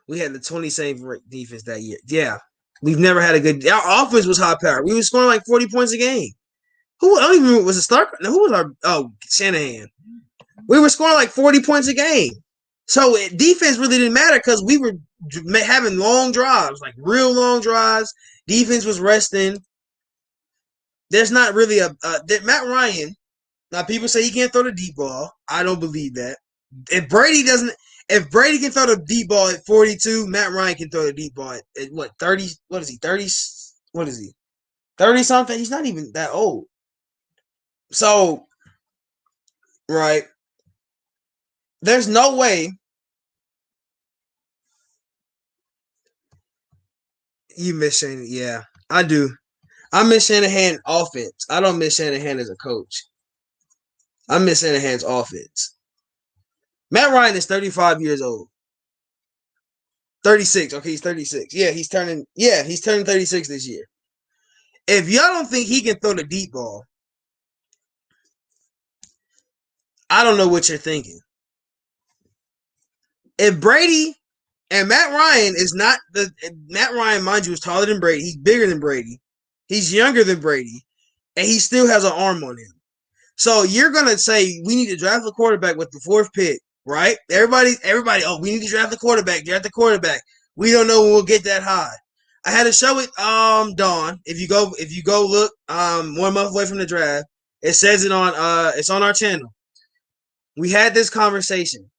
S1: we had the 27th defense that year. Yeah, we've never had a good. Our offense was high power. We were scoring like 40 points a game. I don't even remember, was it Stark? No, who was Shanahan. We were scoring like 40 points a game. So defense really didn't matter because we were having long drives, like real long drives. Defense was resting. There's not really Matt Ryan. Now people say he can't throw the deep ball. I don't believe that. If Brady can throw the deep ball at 42, Matt Ryan can throw the deep ball at what, 30? What is he? 30? What is he? 30 something? He's not even that old. So, right. There's no way you miss Shanahan. Yeah, I do. I miss Shanahan offense. I don't miss Shanahan as a coach. I miss Shanahan's offense. Matt Ryan is 35 years old. 36. Okay, he's 36. Yeah, he's turning 36 this year. If y'all don't think he can throw the deep ball, I don't know what you're thinking. If Brady and Matt Ryan is not Matt Ryan, mind you, is taller than Brady. He's bigger than Brady. He's younger than Brady. And he still has an arm on him. So you're going to say we need to draft a quarterback with the 4th pick right? Everybody. Oh, we need to draft the quarterback. Draft the quarterback. We don't know when we'll get that high. I had a show with Dawn. If you go look 1 month away from the draft, it says it on it's on our channel. We had this conversation.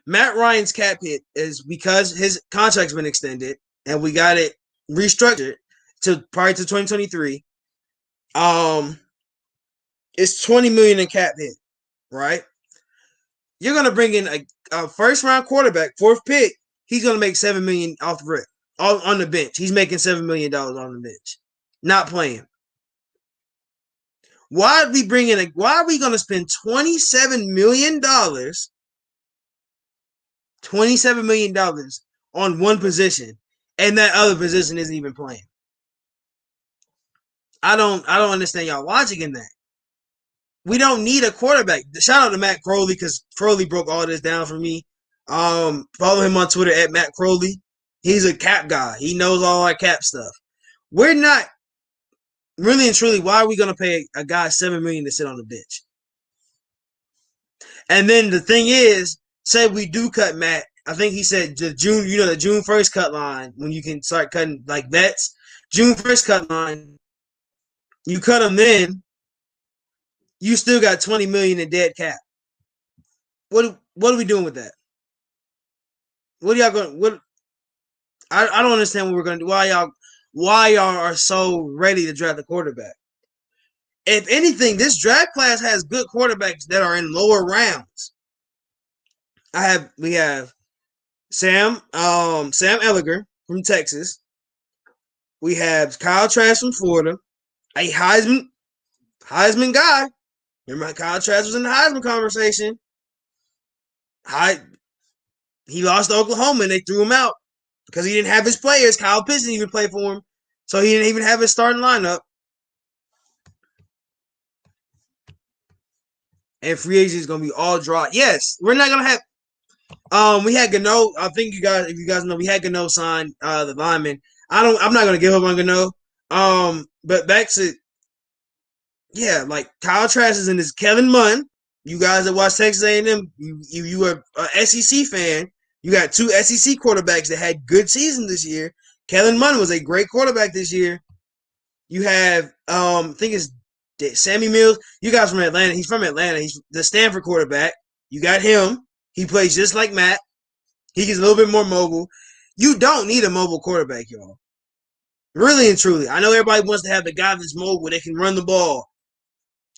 S1: Matt Ryan's cap hit is because his contract's been extended and we got it restructured to prior to 2023. It's $20 million in cap hit, right? You're gonna bring in a first round quarterback, fourth pick. He's gonna make $7 million off the rip, on the bench. He's making $7 million on the bench, not playing. Why are we gonna spend $27 million? $27 million on one position, and that other position isn't even playing. I don't understand y'all logic in that. We don't need a quarterback. Shout out to Matt Crowley because Crowley broke all this down for me. Follow him on Twitter at Matt Crowley. He's a cap guy. He knows all our cap stuff. We're not really and truly. Why are we gonna pay a guy $7 million to sit on the bench? And then the thing is, say we do cut Matt. I think he said the June 1st cut line when you can start cutting like vets. June 1st cut line. You cut him then. You still got $20 million in dead cap. What are we doing with that? What are y'all going? What I don't understand what we're going to do. Why y'all are so ready to draft a quarterback? If anything, this draft class has good quarterbacks that are in lower rounds. We have Sam Ehlinger from Texas. We have Kyle Trask from Florida, a Heisman guy. Remember, Kyle Trask was in the Heisman conversation. He lost to Oklahoma and they threw him out because he didn't have his players. Kyle Pitts didn't even play for him, so he didn't even have his starting lineup. And free agency is going to be all draw. Yes, we're not going to have. We had Gano. I think if you guys know, we had Gano sign the lineman. I'm not going to give up on Gano. But back to like Kyle Trask is in this. Kellen Munn. You guys that watch Texas A&M, you were an SEC fan. You got two SEC quarterbacks that had good seasons this year. Kellen Munn was a great quarterback this year. You have, I think it's Sammy Mills. You guys from Atlanta. He's from Atlanta. He's the Stanford quarterback. You got him. He plays just like Matt. He gets a little bit more mobile. You don't need a mobile quarterback, y'all. Really and truly. I know everybody wants to have the guy that's mobile that can run the ball.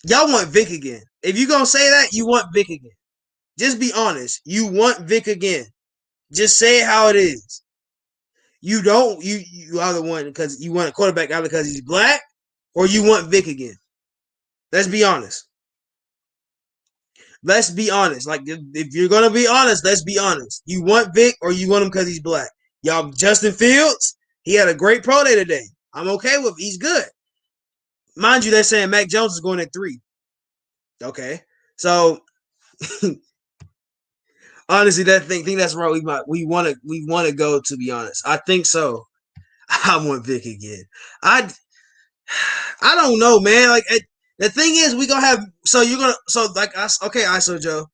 S1: Y'all want Vic again. If you're going to say that, you want Vic again. Just be honest. You want Vic again. Just say it how it is. You don't. You either want because you want a quarterback either because he's black or you want Vic again. Let's be honest. Let's be honest. Like if you're gonna be honest, let's be honest. You want Vic or you want him because he's black. Y'all, Justin Fields, he had a great pro day today. I'm okay with. He's good. Mind you, they're saying Mac Jones is going at 3. Okay, so honestly, think that's right. We want to go. To be honest, I think so. I want Vic again. I don't know, man. Like the thing is, we gonna have. So you're gonna. So like us. Okay, ISO Joe.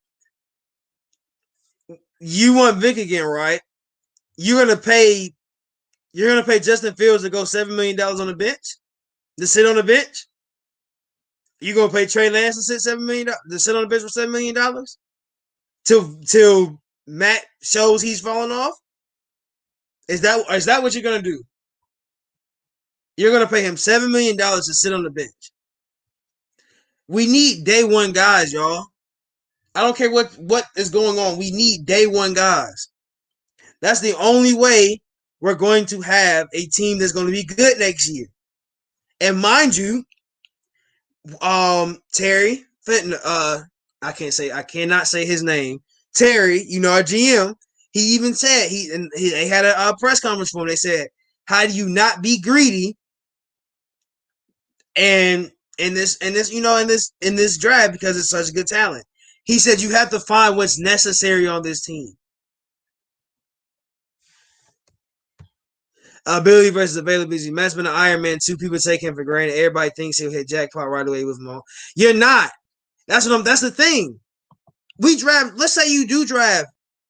S1: You want Vic again, right? You're gonna pay Justin Fields to go $7 million on the bench to sit on the bench. You gonna pay Trey Lance to sit $7 million to sit on the bench for $7 million till Matt shows he's falling off? Is that what you're gonna do? You're gonna pay him $7 million to sit on the bench. We need day one guys, y'all. I don't care what is going on. We need day one guys. That's the only way we're going to have a team that's going to be good next year. And mind you, Terry Fenton, I cannot say his name. Terry, our GM, he even said they had a press conference for him. They said, "How do you not be greedy?" And in this draft because it's such good talent. He said you have to find what's necessary on this team. Ability versus availability. Matt's been an Iron Man. 2 people take him for granted. Everybody thinks he'll hit jackpot right away with them all. You're not. That's the thing. We draft. Let's say you do draft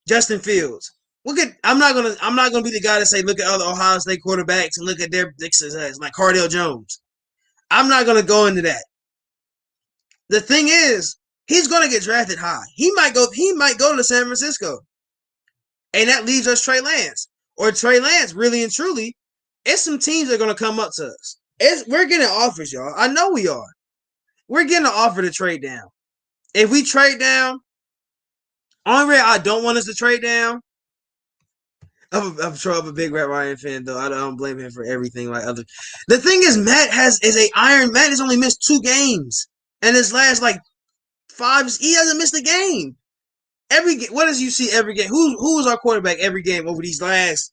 S1: Justin Fields. Look at. I'm not gonna be the guy to say look at other Ohio State quarterbacks and look at their success like Cardale Jones. I'm not gonna go into that. The thing is, he's gonna get drafted high. He might go. He might go to San Francisco, and that leaves us Trey Lance or Trey Lance. Really and truly, it's some teams that are gonna come up to us. We're getting offers, y'all. I know we are. We're getting an offer to trade down. If we trade down, only way I don't want us to trade down. I'm sure I'm a big Matt Ryan fan though. I don't blame him for everything like other. The thing is, Matt has only missed 2 games, and his last like 5, he hasn't missed a game. What does you see every game? Who was our quarterback every game over these last?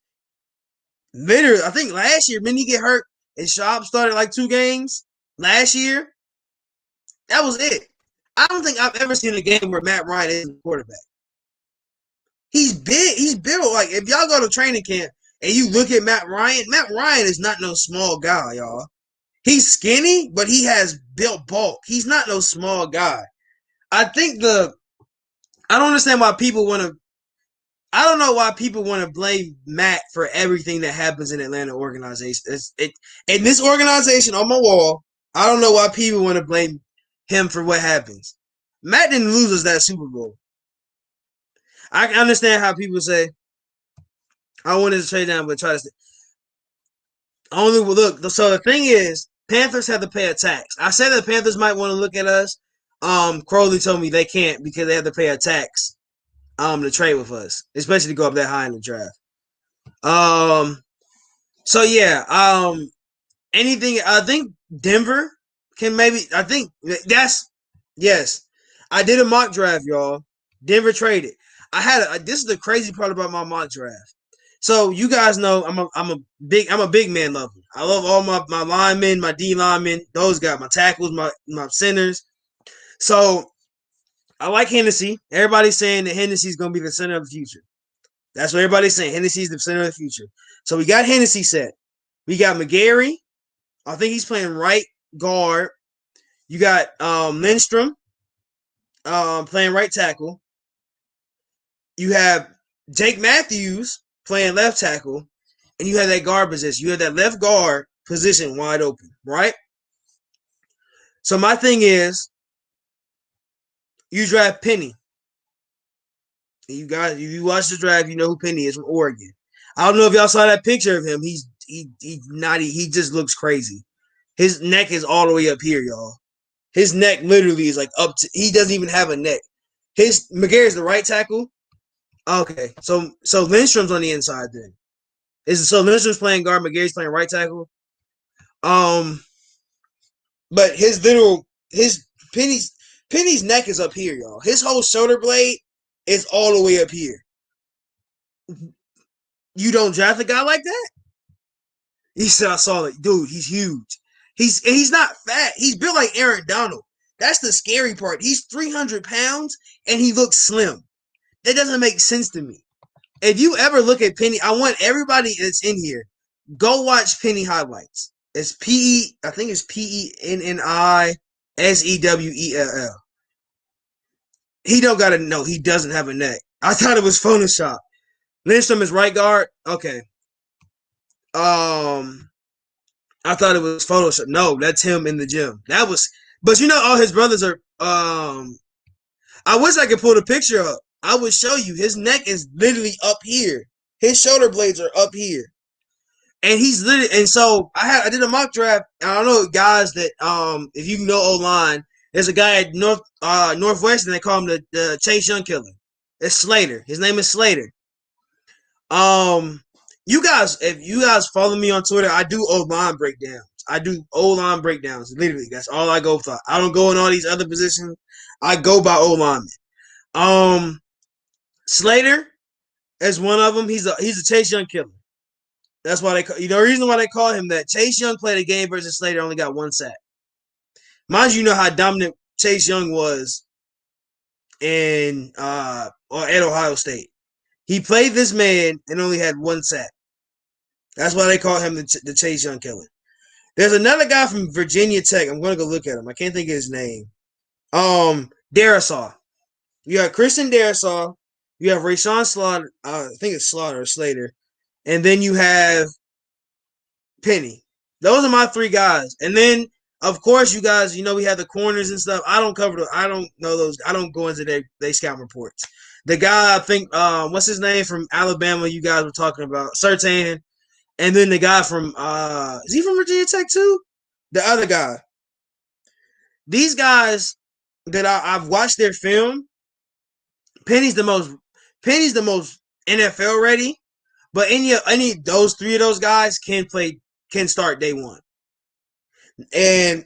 S1: Literally, I think last year, didn't he get hurt and Schaub started like 2 games last year? That was it. I don't think I've ever seen a game where Matt Ryan is the quarterback. He's big. He's built. Like, if y'all go to training camp and you look at Matt Ryan is not no small guy, y'all. He's skinny, but he has built bulk. He's not no small guy. I don't understand why people want to. I don't know why people want to blame Matt for everything that happens in Atlanta organization. In this organization on my wall, I don't know why people want to blame him for what happens. Matt didn't lose us that Super Bowl. I can understand how people say, I wanted to trade down, but try to only look. So the thing is, Panthers have to pay a tax. I said that Panthers might want to look at us. Crowley told me they can't because they have to pay a tax to trade with us, especially to go up that high in the draft. So yeah, anything I think Denver can maybe I think that's yes. I did a mock draft, y'all. Denver traded. This is the crazy part about my mock draft. So you guys know I'm a big man lover. I love all my linemen, my D linemen, those guys, my tackles, my centers. So I like Hennessy. Everybody's saying that Hennessy's gonna be the center of the future. That's what everybody's saying. Hennessy's the center of the future. So we got Hennessy set. We got McGarry. I think he's playing right guard. You got Lindstrom playing right tackle. You have Jake Matthews playing left tackle, and you have that guard position. You have that left guard position wide open, right? So my thing is, you draft Penny. You guys, if you watch the draft, you know who Penny is from Oregon. I don't know if y'all saw that picture of him. He just looks crazy. His neck is all the way up here, y'all. His neck literally is like up to. He doesn't even have a neck. McGarry's the right tackle. Okay, so Lindstrom's on the inside then. Lindstrom's playing guard, McGarry's playing right tackle. But Penny's neck is up here, y'all. His whole shoulder blade is all the way up here. You don't draft a guy like that? He said, I saw it. Dude, he's huge. He's not fat. He's built like Aaron Donald. That's the scary part. He's 300 pounds and he looks slim. That doesn't make sense to me. If you ever look at Penny, I want everybody that's in here, go watch Penny highlights. It's I think it's PENNISEWELL. He don't gotta know he doesn't have a neck. I thought it was Photoshop. Lindstrom is right guard. Okay. I thought it was Photoshop. No, that's him in the gym. But you know, all his brothers are. I wish I could pull the picture up. I would show you. His neck is literally up here. His shoulder blades are up here, and he's literally. And so I did a mock draft. And I don't know guys that if you know O-line, there's a guy at Northwestern. They call him the Chase Young Killer. It's Slater. His name is Slater. You guys, if you guys follow me on Twitter, I do O-line breakdowns. I do O-line breakdowns. Literally, that's all I go for. I don't go in all these other positions. I go by O-lineman. Slater is one of them. He's a Chase Young killer. That's why the reason why they call him that. Chase Young played a game versus Slater, only got 1 sack. Mind you know how dominant Chase Young was at Ohio State. He played this man and only had 1 sack. That's why they call him the Chase Young killer. There's another guy from Virginia Tech. I'm going to go look at him. I can't think of his name. Darisaw. You have Christian Darrisaw. You have Rashawn Slaughter. I think it's Slaughter or Slater. And then you have Penny. Those are my three guys. And then, of course, you guys, we have the corners and stuff. I don't cover I don't know those. I don't go into their scout reports. The guy, I think, what's his name from Alabama? You guys were talking about Surtain, and then the guy from, is he from Virginia Tech too? The other guy. These guys that I've watched their film. Penny's the most. Penny's the most NFL ready. But any those three of those guys can start day one. And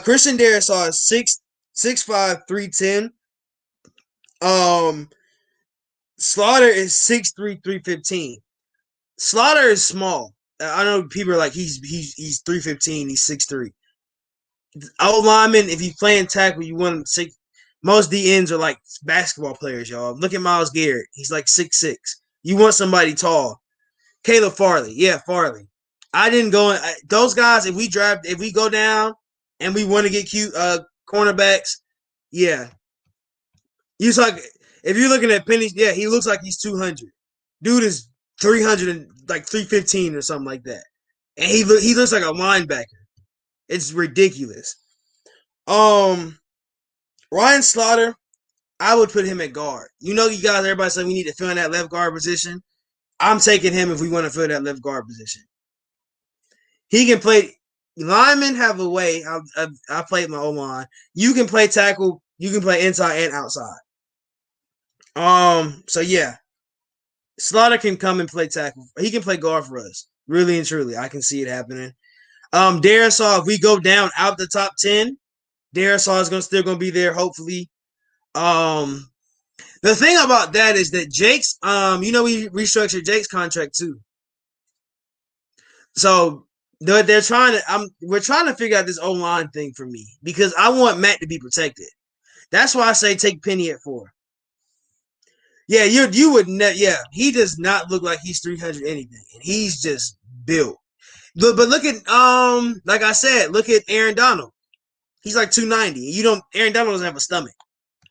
S1: Christian Darrisaw is 6'5", 310. Slaughter is 6'3", 315. Slaughter is small. I know people are like he's 315, he's 6'3". O lineman, if you playing tackle, you want him 6. Most DNs are like basketball players, y'all. Look at Myles Garrett. He's like 6'6". You want somebody tall. Caleb Farley. Yeah, Farley. I didn't go in. Those guys, if we go down and we want to get cute cornerbacks, yeah. He's like, if you're looking at Penny, yeah, he looks like he's 200. Dude is 300 and like 315 or something like that. And he looks like a linebacker. It's ridiculous. Ryan Slaughter, I would put him at guard. You guys, everybody said we need to fill in that left guard position. I'm taking him if we want to fill that left guard position. He can play. Linemen have a way. I played my O-line. You can play tackle. You can play inside and outside. So yeah, Slaughter can come and play tackle. He can play guard for us. Really and truly, I can see it happening. Darrisaw, if we go down out the top 10, Darrisaw is still gonna be there. Hopefully. The thing about that is that Jake's, we restructured Jake's contract too. So we're trying to figure out this O-line thing for me because I want Matt to be protected. That's why I say take Penny at 4. Yeah, you would yeah, he does not look like he's 300 anything, and he's just built. But look at like I said, look at Aaron Donald. He's like 290. Aaron Donald doesn't have a stomach.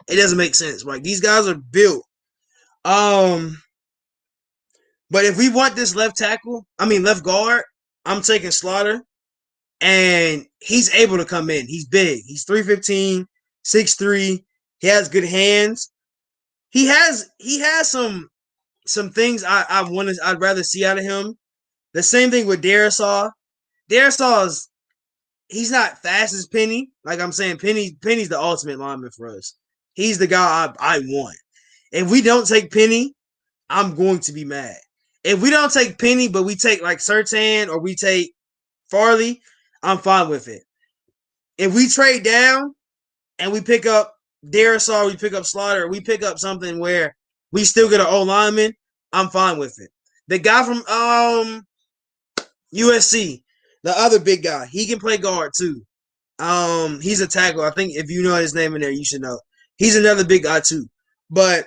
S1: It doesn't make sense. Like these guys are built. But if we want this left guard, I'm taking Slaughter, and he's able to come in. He's big. He's 315, 6'3". He has good hands. He has some things I'd rather see out of him. The same thing with Darrisaw. Darrisaw he's not fast as Penny. Like I'm saying, Penny's the ultimate lineman for us. He's the guy I want. If we don't take Penny, I'm going to be mad. If we don't take Penny, but we take like Surtain or we take Farley, I'm fine with it. If we trade down and we pick up Darrisaw, we pick up Slaughter, we pick up something where we still get an old lineman, I'm fine with it. The guy from USC, the other big guy, he can play guard too. He's a tackle. I think if you know his name in there, you should know. He's another big guy too. But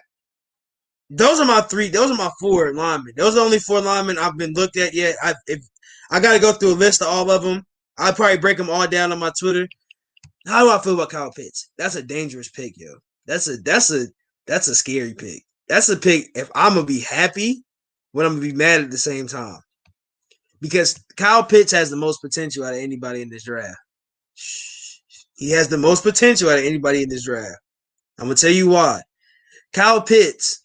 S1: those are my 4 linemen. Those are the only 4 linemen I've been looked at yet. If I got to go through a list of all of them, I'd probably break them all down on my Twitter. How do I feel about Kyle Pitts? That's a dangerous pick, yo. That's a scary pick. That's a pick if I'm gonna be happy, but I'm gonna be mad at the same time. Because Kyle Pitts has the most potential out of anybody in this draft. He has the most potential out of anybody in this draft. I'm gonna tell you why. Kyle Pitts.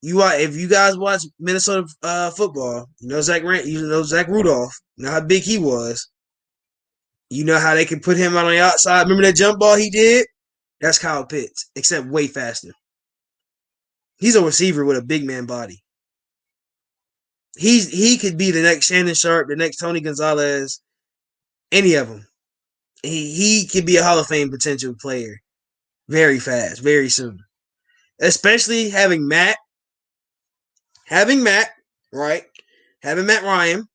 S1: If you guys watch Minnesota football, Zach Rudolph. You know how big he was. You know how they can put him out on the outside. Remember that jump ball he did? That's Kyle Pitts, except way faster. He's a receiver with a big man body. He could be the next Shannon Sharp, the next Tony Gonzalez, any of them. He could be a Hall of Fame potential player very fast, very soon. Especially having Matt, right? Having Matt Ryan.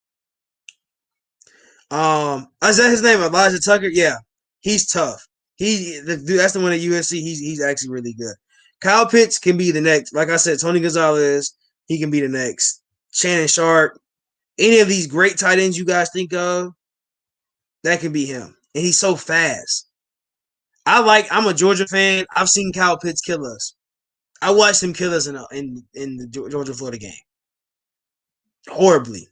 S1: Is that his name? Elijah Tucker? Yeah. He's tough. That's the one at USC. He's actually really good. Kyle Pitts can be the next, like I said, Tony Gonzalez, he can be the next. Shannon Sharp. Any of these great tight ends you guys think of, that can be him. And he's so fast. I'm a Georgia fan. I've seen Kyle Pitts kill us. I watched him kill us in the Georgia Florida game horribly.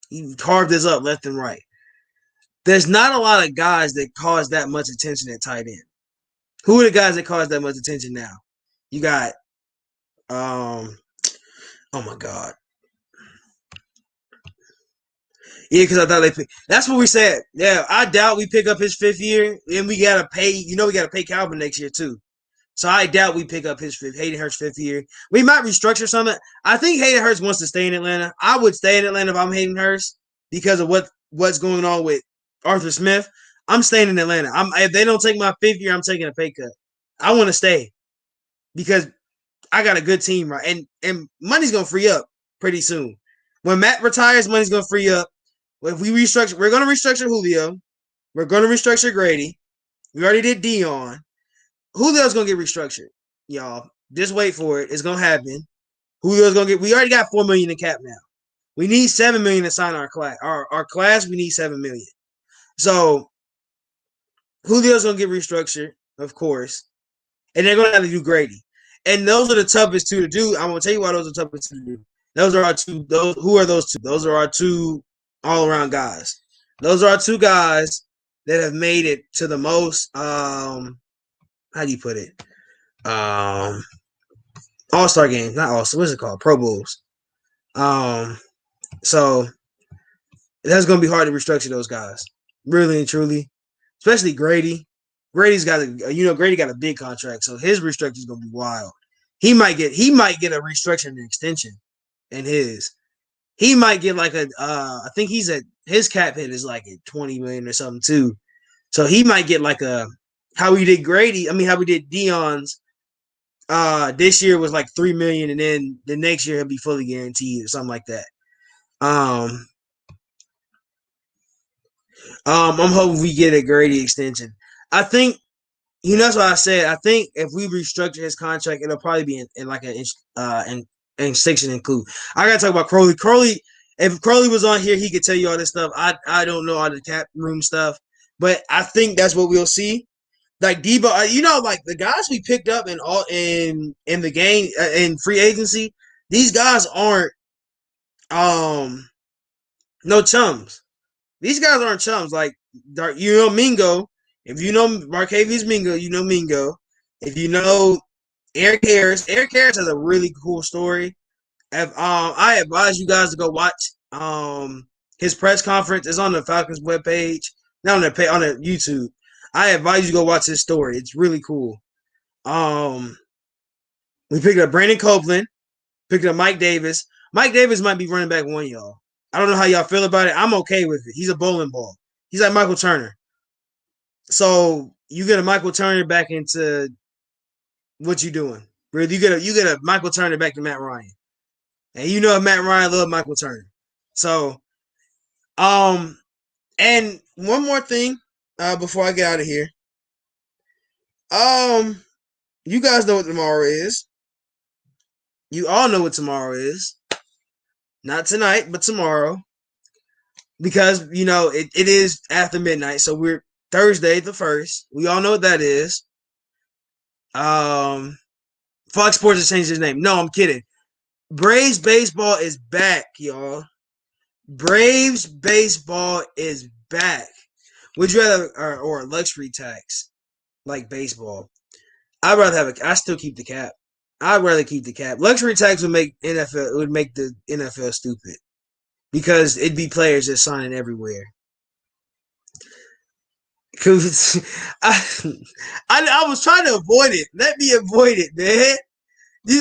S1: He carved us up left and right. There's not a lot of guys that cause that much attention at tight end. Who are the guys that cause that much attention now? You got oh my god. Yeah, because I thought they picked. That's what we said. Yeah, I doubt we pick up his 5th year, and we gotta pay. We gotta pay Calvin next year too. So I doubt we pick up his Hayden Hurst 5th year. We might restructure something. I think Hayden Hurst wants to stay in Atlanta. I would stay in Atlanta if I'm Hayden Hurst because of what's going on with Arthur Smith. I'm staying in Atlanta. If they don't take my 5th year, I'm taking a pay cut. I want to stay because I got a good team, right? And money's gonna free up pretty soon. When Matt retires, money's gonna free up. If we restructure, we're gonna restructure Julio. We're gonna restructure Grady. We already did Dion. Julio's gonna get restructured, y'all. Just wait for it. It's gonna happen. Julio's gonna get. We already got $4 million in cap now. We need $7 million to sign our class. Our class. We need $7 million. So Julio's gonna get restructured, of course, and they're gonna have to do Grady. And those are the toughest two to do. I'm gonna tell you why those are the toughest two to do. Those are our two. Who are those two? Those are our two all-around guys. Those are our two guys that have made it to the most. How do you put it? All-Star games, not All-Star. What's it called? Pro Bowls. So that's gonna be hard to restructure those guys, really and truly, especially Grady. Grady got a big contract, so his restructure is gonna be wild. He might get a restructure and extension in his. He might get like I think his cap hit is like at 20 million or something too. So he might get like how we did Grady. I mean, how we did Dion's. This year was like 3 million, and then the next year he'll be fully guaranteed or something like that. I'm hoping we get a Grady extension. I think that's what I said. I think if we restructure his contract, it'll probably be in like an section include. I gotta talk about Crowley. If Crowley was on here, he could tell you all this stuff. I don't know all the cap room stuff, but I think that's what we'll see. Like Debo, like the guys we picked up in the game in free agency, these guys aren't no chums. These guys aren't chums. Like Mingo. If you know Marcavius Mingo, you know Mingo. If you know Eric Harris has a really cool story. I advise you guys to go watch his press conference. It's on the Falcons webpage, not on the YouTube. I advise you to go watch his story. It's really cool. We picked up Brandon Copeland, picked up Mike Davis. Mike Davis might be running back one, y'all. I don't know how y'all feel about it. I'm okay with it. He's a bowling ball. He's like Michael Turner. So you get a Michael Turner back into what you doing. Really, you get a Michael Turner back to Matt Ryan. And Matt Ryan loved Michael Turner. So and one more thing before I get out of here. You guys know what tomorrow is. You all know what tomorrow is. Not tonight, but tomorrow. Because, it is after midnight. So we're Thursday the 1st. We all know what that is. Fox Sports has changed his name. No, I'm kidding. Braves baseball is back, y'all. Braves baseball is back. Would you rather or a luxury tax like baseball? I'd rather I still keep the cap. I'd rather keep the cap. Luxury tax would make the NFL stupid because it'd be players just signing everywhere. Cause I was trying to avoid it. Let me avoid it, man.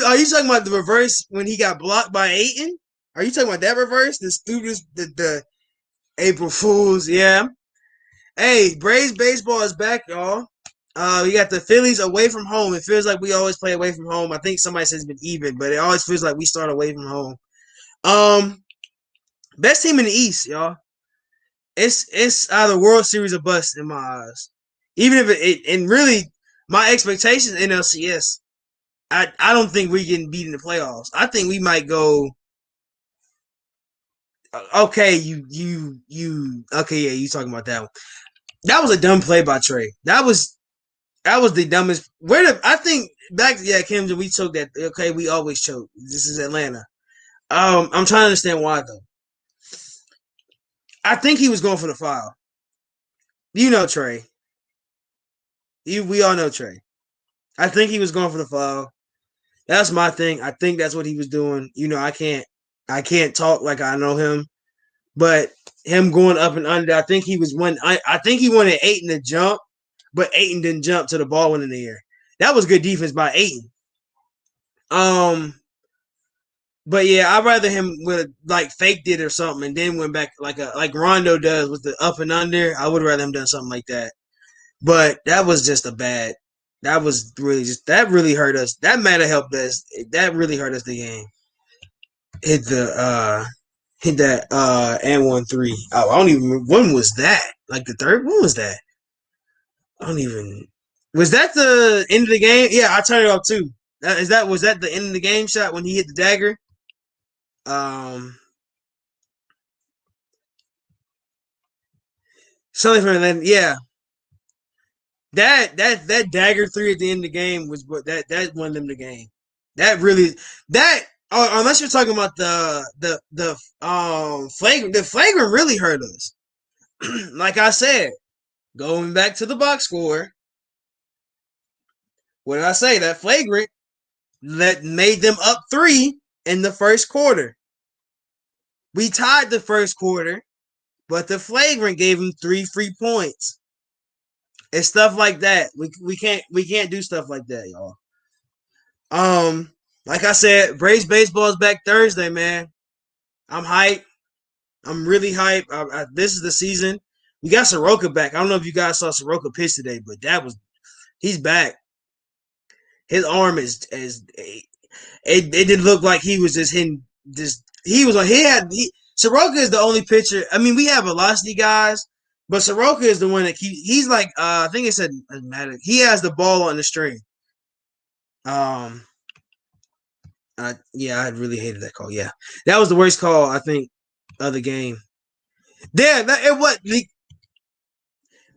S1: Are you talking about the reverse when he got blocked by Ayton? Are you talking about that reverse? The stupidest, the April Fools, yeah. Hey, Braves baseball is back, y'all. We got the Phillies away from home. It feels like we always play away from home. I think somebody says it's been even, but it always feels like we start away from home. Best team in the East, y'all. It's either World Series or bust in my eyes. Even if and really my expectations in LCS, I don't think we can beat in the playoffs. I think we might go. Okay, okay, yeah, you talking about that one. That was a dumb play by Trey. That was That was the dumbest. I think back, yeah, Kim, we choked that. Okay, we always choke. This is Atlanta. I'm trying to understand why though. I think he was going for the foul. You know Trey. We all know Trey. I think he was going for the foul. That's my thing. I think that's what he was doing. I can't talk like I know him, but him going up and under, I think he was one. I think he wanted Ayton to jump, but Ayton didn't jump to the ball went in the air. That was good defense by Ayton. But yeah, I'd rather him would like faked it or something and then went back like Rondo does with the up and under. I would rather him done something like that. But that was just a bad. That was really that really hurt us. That might have helped us. That really hurt us the game. Hit that and 1-3. I don't even. When was that? Like the third? When was that? I don't even. Was that the end of the game? Yeah, I turned it off too. Was that the end of the game shot when he hit the dagger? Something from then. Yeah, that dagger three at the end of the game was what that won them the game. That really that unless you're talking about the flagrant really hurt us. Like I said, going back to the box score, what did I say? That flagrant that made them up 3 in the first quarter. We tied the first quarter, but the flagrant gave them 3 free points. It's stuff like that. We can't do stuff like that, y'all. Like I said, Braves baseball is back Thursday, man. I'm hyped. I'm really hyped. This is the season. We got Soroka back. I don't know if you guys saw Soroka pitch today, but he's back. His arm is it didn't look like he was just hitting just Soroka is the only pitcher. I mean, we have velocity guys, but Soroka is the one that he's like I think it said he has the ball on the string. Yeah, I really hated that call. Yeah, that was the worst call I think of the game. Damn, it what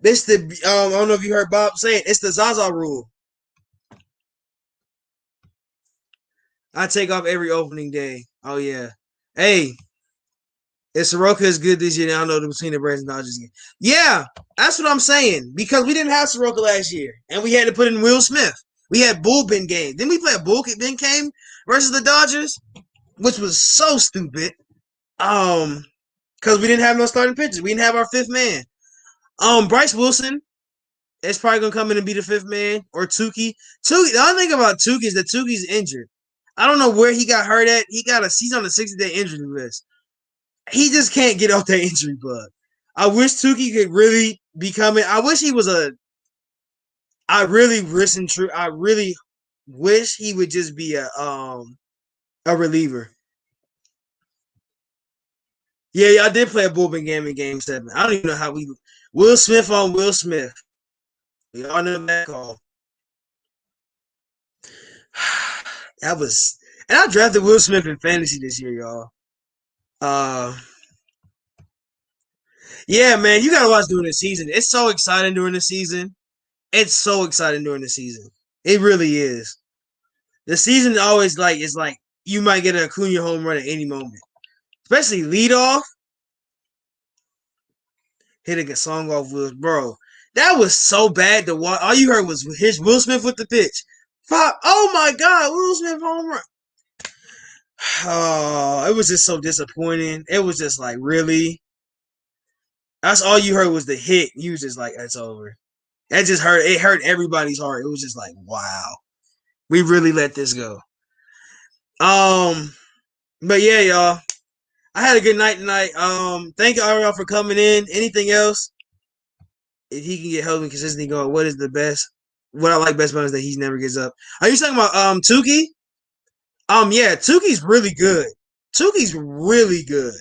S1: this the I don't know if you heard Bob say it. It's the Zaza rule. I take off every opening day. Oh yeah, hey, if Soroka is good this year, I don't know between the Braves and Dodgers game. Yeah, that's what I'm saying because we didn't have Soroka last year, and we had to put in Will Smith. We had bullpen game. Didn't we play a bullpen game versus the Dodgers, which was so stupid. Because we didn't have no starting pitchers. We didn't have our fifth man. Bryce Wilson is probably gonna come in and be the fifth man or Tukey. The only thing about Tukey is that Tukey's injured. I don't know where he got hurt at. He's on a 60-day injury list. He just can't get off that injury bug. I wish Tukey could really be coming. I wish he was I really wish he would just be a reliever. Yeah, I did play a bullpen game in Game 7. I don't even know how Will Smith on Will Smith. We all know that call. And I drafted Will Smith in fantasy this year, y'all. Yeah, man, you gotta watch during the season. It's so exciting during the season. It's so exciting during the season. It really is. The season always is like you might get a Acuna home run at any moment, especially leadoff. Hitting a song off Will, bro. That was so bad to watch. All you heard was his Will Smith with the pitch. Oh my God, Will Smith home run. Oh, it was just so disappointing. It was just like, really? That's all you heard was the hit. You was just like, it's over. That just hurt. It hurt everybody's heart. It was just like, wow. We really let this go. But yeah, y'all. I had a good night tonight. Thank y'all for coming in. Anything else? If he can get help and consistently going, what is the best? What I like best about is that he never gives up. Are you talking about Tukey? Yeah, Tukey's really good. Tukey's really good.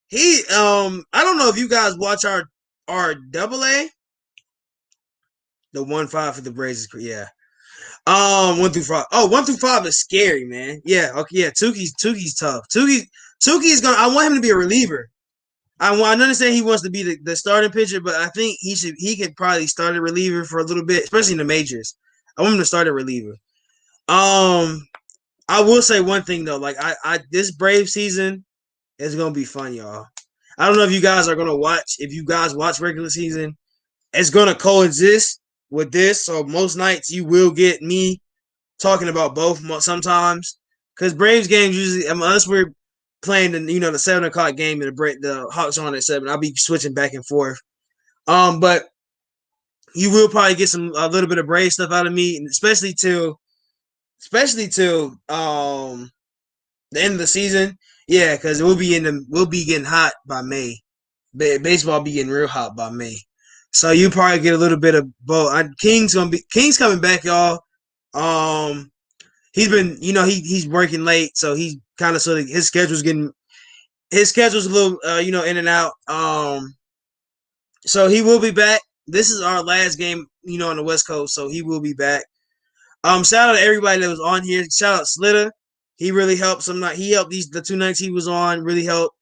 S1: He I don't know if you guys watch our double A. The 1-5 for the Braves is yeah. 1 through 5. Oh, 1 through 5 is scary, man. Yeah, okay, yeah. Tukey's tough. Tukey's gonna. I want him to be a reliever. I understand he wants to be the starting pitcher, but I think he could probably start a reliever for a little bit, especially in the majors. I want him to start a reliever. I will say one thing though, like I this Brave season is gonna be fun, y'all. I don't know if you guys are gonna watch. If you guys watch regular season, it's gonna coexist with this. So most nights you will get me talking about both sometimes, because Braves games usually, unless we're playing the 7 o'clock game and the Hawks are on at 7, I'll be switching back and forth. But you will probably get a little bit of Brave stuff out of me, and especially till the end of the season. Yeah, because we'll be getting hot by May. Baseball be getting real hot by May. So you probably get a little bit of both. King's coming back, y'all. He's been, he's working late, so he's kind of sort of his schedule's a little, in and out. So he will be back. This is our last game, on the West Coast, so he will be back. Shout out to everybody that was on here. Shout out Slitter. He really helped he helped the 2 nights he was on, really helped.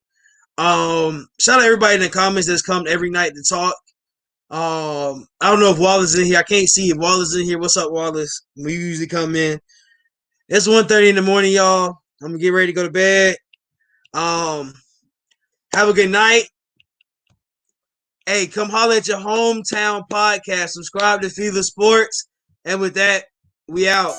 S1: Shout out everybody in the comments that's come every night to talk. I don't know if Wallace is in here. I can't see if Wallace is in here. What's up, Wallace? We usually come in. It's 1:30 in the morning, y'all. I'm gonna get ready to go to bed. Have a good night. Hey, come holler at your hometown podcast. Subscribe to FILA Sports. And with that, we out.